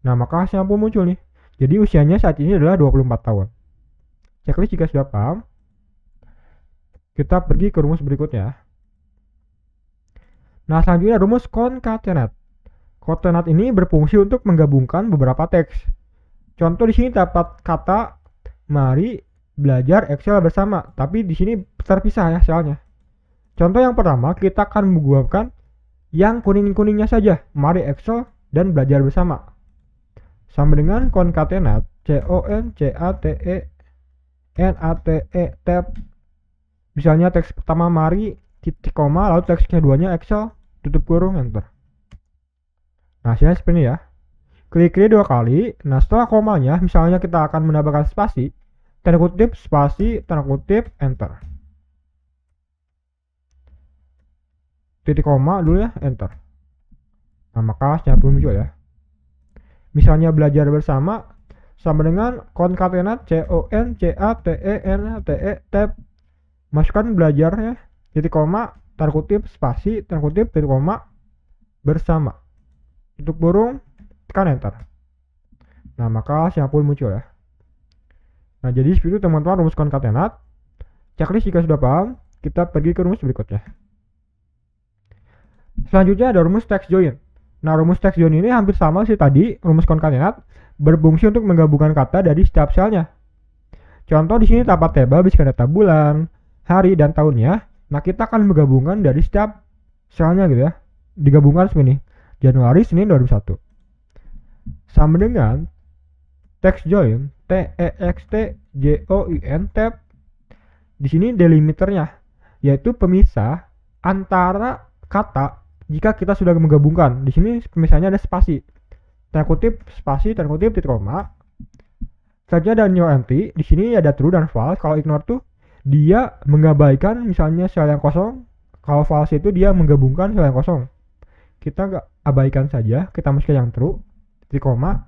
Nah, maka hasilnya pun muncul nih. Jadi usianya saat ini adalah 24 tahun. Checklist jika sudah paham. Kita pergi ke rumus berikutnya. Nah, selanjutnya rumus concatenate. Concatenate ini berfungsi untuk menggabungkan beberapa teks. Contoh di sini dapat kata mari belajar Excel bersama, tapi di sini terpisah ya soalnya. Contoh yang pertama, kita akan menggabungkan yang kuning-kuningnya saja, mari Excel dan belajar bersama. Sama dengan concatenate, CONCATENATE tab. Misalnya teks pertama mari, titik koma, lalu teks keduanya Excel, tutup kurung, enter. Nah, hasilnya seperti ini ya. Klik 2 kali. Nah, setelah komanya, misalnya kita akan menambahkan spasi, tanda kutip, spasi, tanda kutip, enter. Titik koma dulu ya, enter. Nah, maka hasilnya pun muncul ya. Misalnya belajar bersama, sama dengan concatenate, CONCATENATE tab. Masukkan belajarnya, titik koma, tanda kutip, spasi, tanda kutip, titik koma, bersama. Tutup kurung, tekan enter. Nah, maka hasilnya pun muncul ya. Nah, jadi seperti itu teman-teman rumus concatenate. Checklist jika sudah paham, kita pergi ke rumus berikutnya. Selanjutnya ada rumus text join. Nah, rumus text join ini hampir sama sih tadi, rumus concatenate, berfungsi untuk menggabungkan kata dari setiap selnya. Contoh di sini dapat tabel berisikan data bulan, hari, dan tahunnya. Nah, kita akan menggabungkan dari setiap selnya gitu ya. Digabungkan seperti ini. Januari, Senin, 2001. Sama dengan text join, TEXTJOIN tab. Di sini delimiternya, yaitu pemisah antara kata jika kita sudah menggabungkan. Di sini pemisahnya ada spasi, tanda kutip, spasi, tanda kutip, titik koma. Selanjutnya ada new empty. Di sini ada true dan false. Kalau ignore tuh dia mengabaikan misalnya sel yang kosong. Kalau false itu dia menggabungkan sel yang kosong. Kita nggak abaikan saja, kita masukkan yang true, titik koma.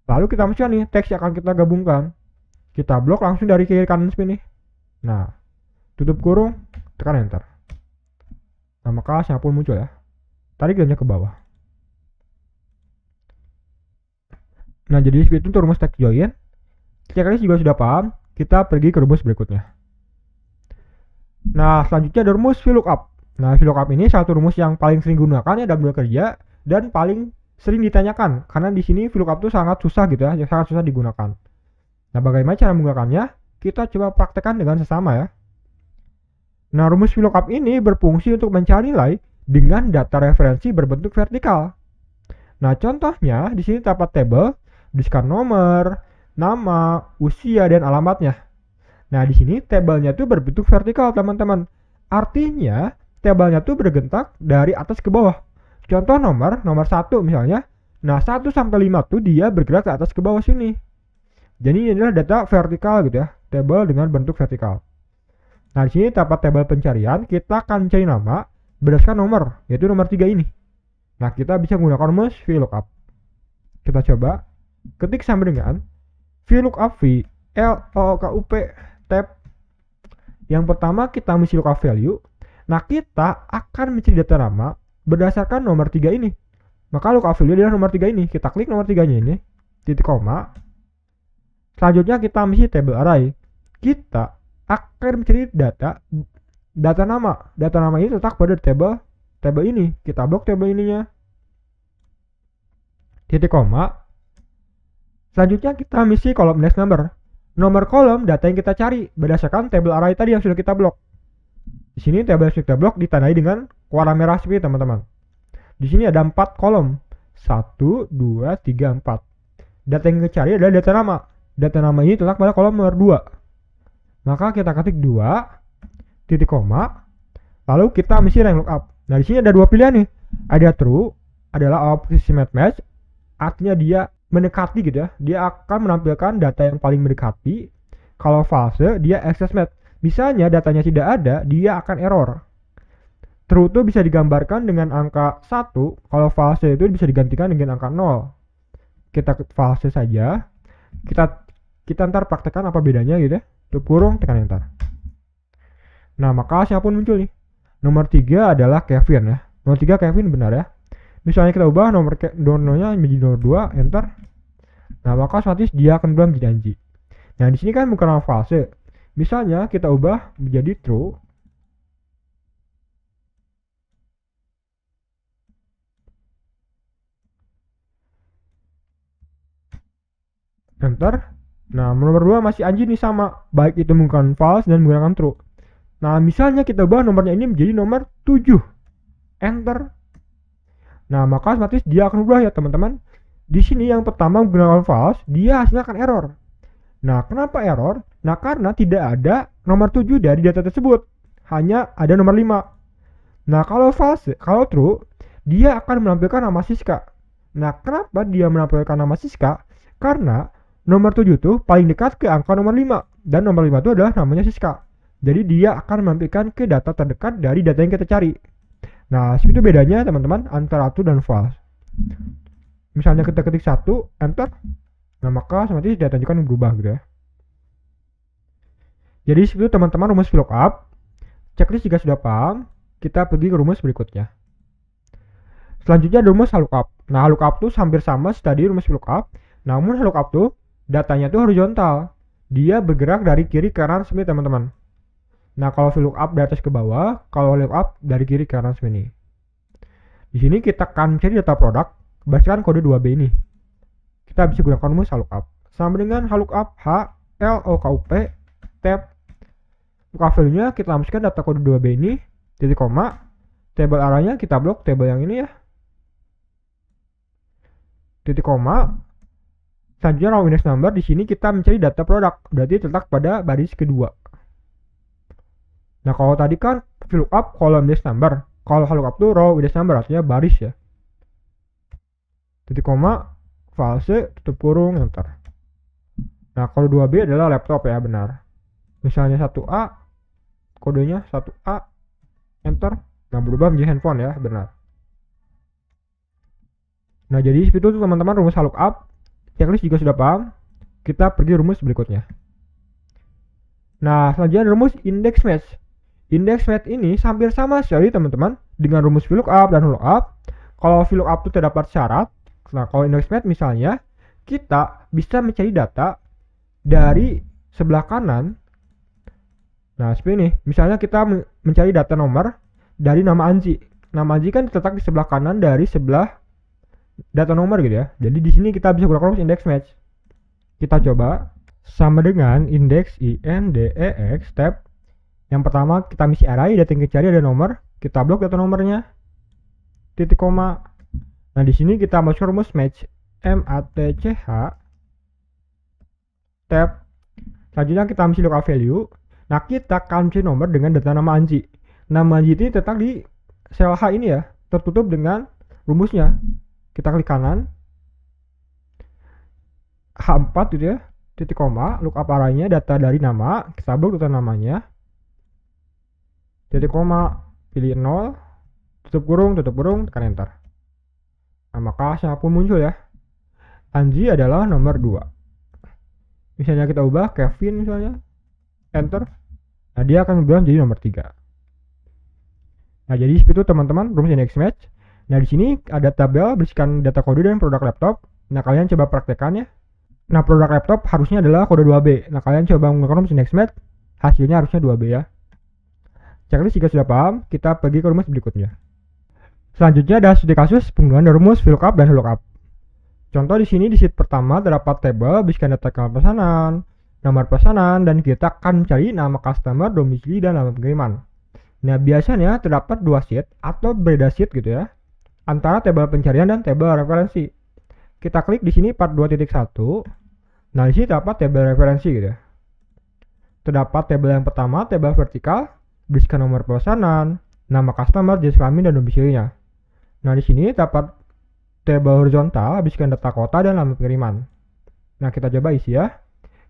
Lalu kita masukkan nih teks yang akan kita gabungkan. Kita blok langsung dari kiri kanan seperti ini. Nah, tutup kurung, tekan enter. Nah, maka hasilnya pun muncul ya. Tarik garisnya ke bawah. Nah, jadi seperti itu rumus text join. Jika kalian juga sudah paham, kita pergi ke rumus berikutnya. Nah, selanjutnya ada rumus VLOOKUP. Nah, VLOOKUP ini satu rumus yang paling sering digunakan ya dalam bekerja dan paling sering ditanyakan karena di sini VLOOKUP itu sangat susah gitu ya, sangat susah digunakan. Nah, bagaimana cara menggunakannya? Kita coba praktekkan dengan sesama ya. Nah, rumus VLOOKUP ini berfungsi untuk mencari nilai dengan data referensi berbentuk vertikal. Nah, contohnya di sini terdapat tabel berisikan nomor, nama, usia, dan alamatnya. Nah, di sini tabelnya itu berbentuk vertikal, teman-teman. Artinya, tabelnya itu bergentak dari atas ke bawah. Contoh nomor 1 misalnya. Nah, 1 sampai 5 tuh dia bergerak ke atas ke bawah sini. Jadi ini adalah data vertikal gitu ya, tabel dengan bentuk vertikal. Nah, di sini terdapat tabel pencarian, kita akan mencari nama berdasarkan nomor, yaitu nomor 3 ini. Nah, kita bisa menggunakan rumus VLOOKUP. Kita coba ketik sama dengan VLOOKUP VLOOKUP tab. Yang pertama kita mesti lookup value. Nah, kita akan mencari data nama berdasarkan nomor 3 ini. Maka lookup value adalah nomor 3 ini. Kita klik nomor 3-nya ini, titik koma. Selanjutnya kita mesti table array. Kita akan mencari data nama. Data nama ini terletak pada table ini. Kita blok table ininya, titik koma. Selanjutnya kita mesti kolom next number. Nomor kolom data yang kita cari berdasarkan table array tadi yang sudah kita blok. Di sini table yang sudah kita blok ditandai dengan warna merah seperti teman-teman. Di sini ada 4 kolom. 1, 2, 3, 4. Data yang kita cari adalah data nama. Data nama ini terletak pada kolom nomor 2. Maka kita ketik 2, titik koma. Lalu kita mesti rank lookup. Nah, di sini ada 2 pilihan nih. Ada true, adalah approximate match. Artinya dia mendekati gitu ya, dia akan menampilkan data yang paling mendekati. Kalau false, dia excess match. Misalnya datanya tidak ada, dia akan error. True itu bisa digambarkan dengan angka 1, kalau false itu bisa digantikan dengan angka 0. Kita false saja. Kita ntar praktekkan apa bedanya gitu ya. Tutup kurung, tekan enter. Nah, maka hasilnya pun muncul nih. Nomor 3 adalah Kevin ya. Nomor 3 Kevin benar ya. Misalnya kita ubah nomornya menjadi nomor 2, enter. Nah, maka otomatis dia akan berubah menjadi Anji. Nah, di sini kan bukan nama false. Misalnya kita ubah menjadi true. Enter. Nah, nomor 2 masih Anji nih sama. Baik itu menggunakan false dan menggunakan true. Nah, misalnya kita ubah nomornya ini menjadi nomor 7. Enter. Nah, maka otomatis dia akan berubah ya, teman-teman. Di sini yang pertama menggunakan false, dia hasilnya akan error. Nah, kenapa error? Nah, karena tidak ada nomor 7 dari data tersebut. Hanya ada nomor 5. Nah, kalau false, kalau true, dia akan menampilkan nama Siska. Nah, kenapa dia menampilkan nama Siska? Karena nomor 7 itu paling dekat ke angka nomor 5. Dan nomor 5 itu adalah namanya Siska. Jadi dia akan menampilkan ke data terdekat dari data yang kita cari. Nah, seperti itu bedanya teman-teman antara true dan false. Misalnya kita ketik 1, enter. Nah, maka otomatis datanya kan berubah gitu ya. Jadi seperti itu teman-teman rumus VLOOKUP. Checklist jika sudah paham, kita pergi ke rumus berikutnya. Selanjutnya ada rumus lookup. Nah, lookup tuh hampir sama tadi rumus VLOOKUP. Namun lookup tuh datanya tuh horizontal. Dia bergerak dari kiri ke kanan seperti teman-teman. Nah, kalau VLOOKUP dari atas ke bawah, kalau lookup dari kiri ke kanan seperti ini. Di sini kita akan mencari data produk berdasarkan kode 2B ini. Kita bisa gunakan rumus lookup. Sama dengan lookup HLOKUP tab. Lookup value-nya kita masukkan data kode 2B ini, titik koma. Table array-nya kita blok table yang ini ya. Titik koma. Selanjutnya raw index number, di sini kita mencari data produk, berarti terletak pada baris kedua. Nah, kalau tadi kan VLOOKUP column index number, kalau VLOOKUP itu raw index number, artinya baris ya. Titik koma, false, tutup kurung, enter. Nah, kalau 2B adalah laptop ya, benar. Misalnya 1A, kodenya 1A, enter. Nah, berubah menjadi handphone ya, benar. Nah, jadi itu tuh teman-teman rumus VLOOKUP. Checklist juga sudah paham. Kita pergi rumus berikutnya. Nah, selanjutnya rumus index match. Index match ini hampir sama sekali teman-teman dengan rumus VLOOKUP dan lookup. Kalau VLOOKUP itu terdapat syarat. Nah, kalau index match misalnya kita bisa mencari data dari sebelah kanan. Nah, seperti ini. Misalnya kita mencari data nomor dari nama Anji. Nama Anji kan terletak di sebelah kanan dari sebelah data nomor gitu ya. Jadi di sini kita bisa gunakan rumus index match. Kita coba sama dengan index INDEX tab. Yang pertama kita misi array, data yang dicari ada nomor, kita blok data nomornya, titik koma. Nah, di sini kita masuk rumus match MATCH tab. Selanjutnya kita misi lookup value. Nah, kita akan mencari nomor dengan data nama Anji. Nama Anji ini terletak di sel H ini ya, tertutup dengan rumusnya. Kita klik kanan, H4 gitu ya, titik koma, lookup arraynya data dari nama, kita blok data namanya, titik koma, pilih 0, tutup kurung, tekan enter. Nah, maka hasilnya pun muncul ya. Anji adalah nomor 2. Misalnya kita ubah Kevin misalnya, enter. Nah, dia akan berubah menjadi nomor 3. Nah, jadi seperti itu teman-teman rumus index match. Nah, di sini ada tabel berisikan data kode dan produk laptop. Nah, kalian coba praktekkan ya. Nah, produk laptop harusnya adalah kode 2B. Nah, kalian coba menggunakan rumus index match, hasilnya harusnya 2B ya. Checklist jika sudah paham, kita pergi ke rumus berikutnya. Selanjutnya ada studi kasus penggunaan rumus VLOOKUP dan lookup. Contoh di sini di sheet pertama terdapat tabel berisikan data pesanan, nomor pesanan, dan kita akan mencari nama customer, domisili, dan nama pengiriman. Nah, biasanya terdapat 2 sheet atau beda sheet gitu ya, antara tabel pencarian dan tabel referensi. Kita klik di sini part 2.1. Nah, di sini terdapat tabel referensi gitu ya. Terdapat tabel yang pertama, tabel vertikal, berisikan nomor pesanan, nama customer, jenis kelamin, dan domisilinya. Nah, di sini terdapat tabel horizontal, berisikan data kota dan nama pengiriman. Nah, kita coba isi ya.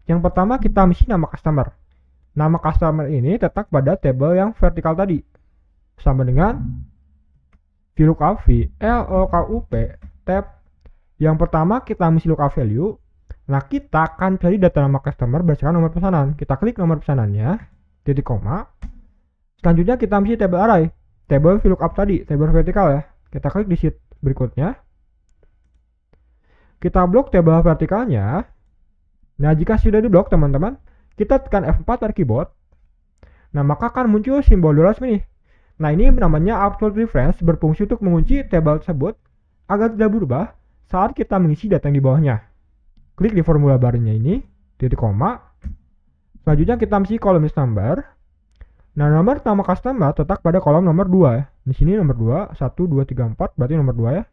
Yang pertama kita isi nama customer. Nama customer ini terletak pada tabel yang vertikal tadi. Sama dengan VLOOKUP VLOOKUP tab. Yang pertama kita misi lookup value. Nah, kita akan cari data nama customer berdasarkan nomor pesanan. Kita klik nomor pesanannya, titik koma. Selanjutnya kita misi tabel array. Tabel VLOOKUP tadi, tabel vertikal ya. Kita klik di sheet berikutnya. Kita blok tabel vertikalnya. Nah, jika sudah diblok teman-teman, kita tekan F4 dari keyboard. Nah, maka akan muncul simbol $ ini. Nah, ini namanya absolute reference, berfungsi untuk mengunci tabel tersebut agar tidak berubah saat kita mengisi data yang di bawahnya. Klik di formula barnya ini, titik koma. Selanjutnya kita mengisi kolom list number. Nah, nomor nama customer terletak pada kolom nomor 2 ya. Di sini nomor 2, 1, 2, 3, 4, berarti nomor 2 ya.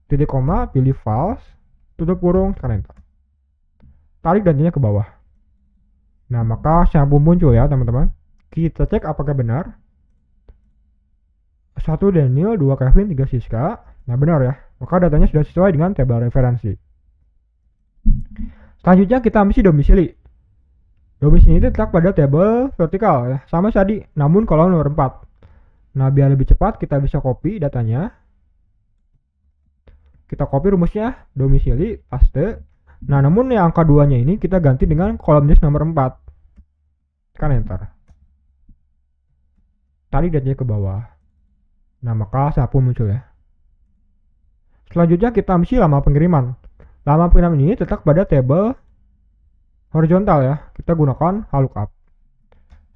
Titik koma, pilih false, tutup kurung, tekan enter. Tarik datanya ke bawah. Nah, maka shampoo muncul ya teman-teman. Kita cek apakah benar. 1 Daniel, 2 Kevin, 3 Siska. Nah, benar ya. Maka datanya sudah sesuai dengan tabel referensi. Selanjutnya kita misi domisili. Domisili ini terletak pada tabel vertikal ya, sama tadi, namun kolom nomor 4. Nah, biar lebih cepat kita bisa copy datanya. Kita copy rumusnya, domisili, paste. Nah, namun yang angka 2-nya ini kita ganti dengan kolom list nomor 4. Tekan enter. Tarik datanya ke bawah. Nah, maka sapu muncul ya. Selanjutnya kita misi lama pengiriman. Lama pengiriman ini terletak pada tabel horizontal ya. Kita gunakan VLOOKUP.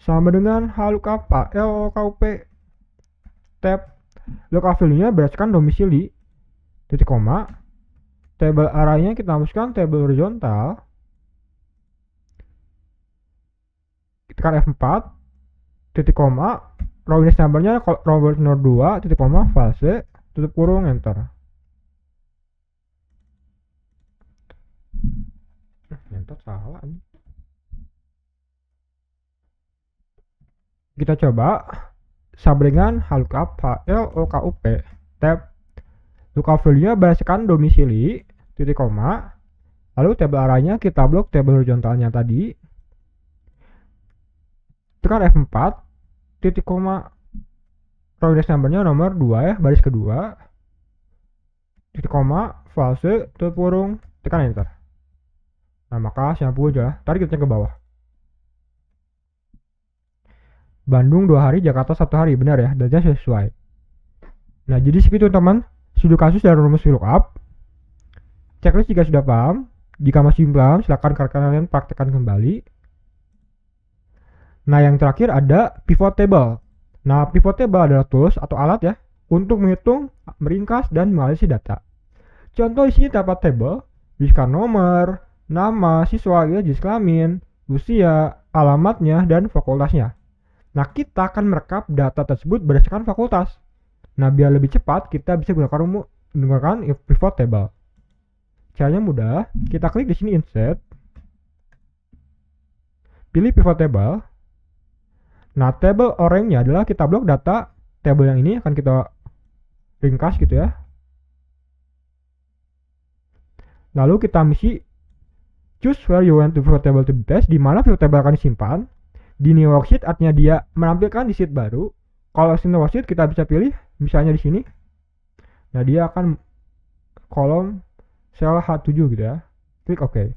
Sama dengan VLOOKUP LOOKUP tab. Lookup value-nya berdasarkan domisili, titik koma. Tabel arraynya kita masukkan tabel horizontal. Tekan F4, titik koma. Raw index number-nya raw nomor 2, titik koma, false, tutup kurung, enter. Entot salah nih. Kita coba sama dengan lookup HLOKUP tab lookup value-nya berdasarkan domisili titik koma, lalu tabel arahnya kita blok tabel horizontalnya tadi, tekan F4 titik koma, row index number-nya nomor 2 ya, baris kedua, titik koma, false, tutup kurung, tekan enter. Nah maka siapa aja, tarik kita ke bawah. Bandung 2 hari, Jakarta 1 hari, benar ya, datanya sesuai. Nah jadi seperti itu teman, studi kasus dan rumus VLOOKUP. Checklist jika sudah paham, jika masih belum paham silakan kalian praktekkan kembali. Nah yang terakhir ada pivot table. Nah pivot table adalah tools atau alat ya untuk menghitung, meringkas, dan menganalisis data. Contoh isinya dapat table, berisikan nomor, nama siswa, ya, jenis kelamin, usia, alamatnya, dan fakultasnya. Nah, kita akan merekap data tersebut berdasarkan fakultas. Nah, biar lebih cepat, kita bisa menggunakan pivot table. Caranya mudah, kita klik di sini insert, pilih pivot table. Nah, table oranye adalah kita blok data table yang ini akan kita ringkas gitu ya. Lalu kita misi choose where you want to pivot table to be placed, di mana pivot table akan disimpan. Di new worksheet artinya dia menampilkan di sheet baru. Kalau single worksheet kita bisa pilih misalnya di sini. Nah, dia akan kolom sel H7 gitu ya. Klik OK.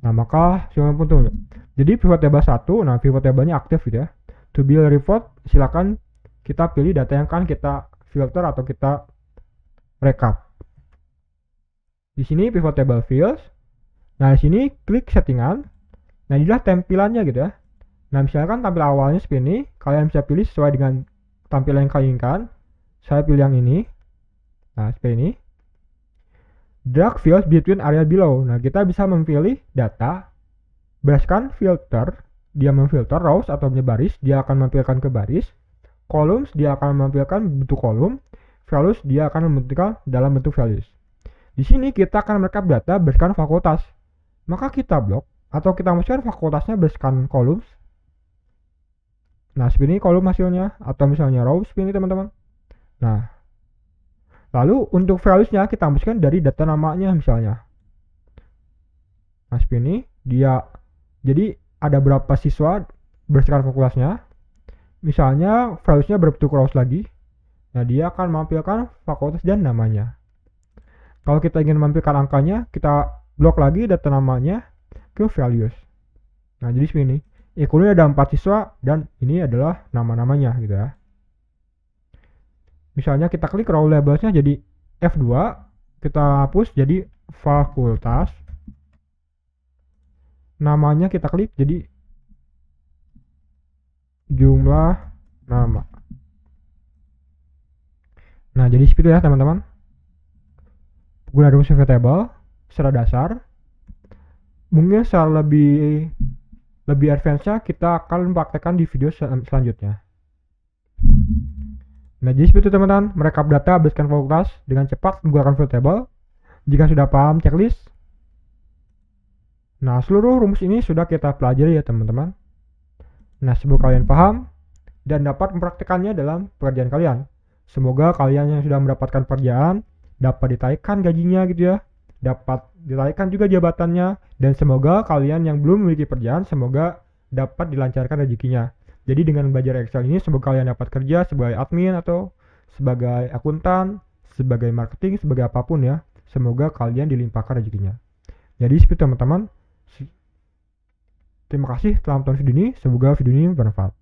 Nah, maka pun tuh. Jadi pivot table 1, nah pivot table-nya aktif gitu ya. To build report, silakan kita pilih data yang akan kita filter atau kita rekap. Di sini pivot table fields. Nah, di sini klik settingan. Nah, inilah tampilannya gitu ya. Nah, misalkan tampil awalnya seperti ini, kalian bisa pilih sesuai dengan tampilan yang kalian inginkan. Saya pilih yang ini. Nah, seperti ini. Drag fields between area below. Nah, kita bisa memilih data berdasarkan filter. Dia memfilter rows atau baris, dia akan menampilkan ke baris. Columns, dia akan menampilkan bentuk kolom. Values, dia akan menampilkan dalam bentuk values. Di sini kita akan merekap data berdasarkan fakultas. Maka kita blok atau kita masukkan fakultasnya berdasarkan columns. Nah, seperti ini kolom hasilnya, atau misalnya row seperti ini teman-teman. Nah, lalu untuk values-nya kita masukkan dari data namanya misalnya. Nah, seperti ini dia, jadi ada berapa siswa berdasarkan fakultasnya. Misalnya values-nya berbentuk rows lagi. Nah, dia akan menampilkan fakultas dan namanya. Kalau kita ingin menampilkan angkanya, kita blok lagi data namanya ke values. Nah, jadi seperti ini. Kemudian ada 4 siswa dan ini adalah nama-namanya gitu ya. Misalnya kita klik row labelsnya jadi F2, kita hapus jadi fakultas. Namanya kita klik jadi jumlah nama. Nah, jadi seperti itu ya teman-teman. Guna rumus pivot table secara dasar. Mungkin secara lebih advance-nya kita akan mempraktekkan di video selanjutnya. Nah, jadi seperti itu teman-teman, merekap data berdasarkan fakultas dengan cepat menggunakan pivot table. Jika sudah paham checklist, nah seluruh rumus ini sudah kita pelajari ya teman-teman. Nah, semoga kalian paham dan dapat mempraktekannya dalam pekerjaan kalian. Semoga kalian yang sudah mendapatkan pekerjaan dapat ditaikkan gajinya gitu ya, dapat ditaikkan juga jabatannya, dan semoga kalian yang belum memiliki pekerjaan semoga dapat dilancarkan rezekinya. Jadi dengan belajar Excel ini semoga kalian dapat kerja sebagai admin atau sebagai akuntan, sebagai marketing, sebagai apapun ya. Semoga kalian dilimpahkan rezekinya. Jadi seperti teman-teman, terima kasih telah menonton video ini, semoga video ini bermanfaat.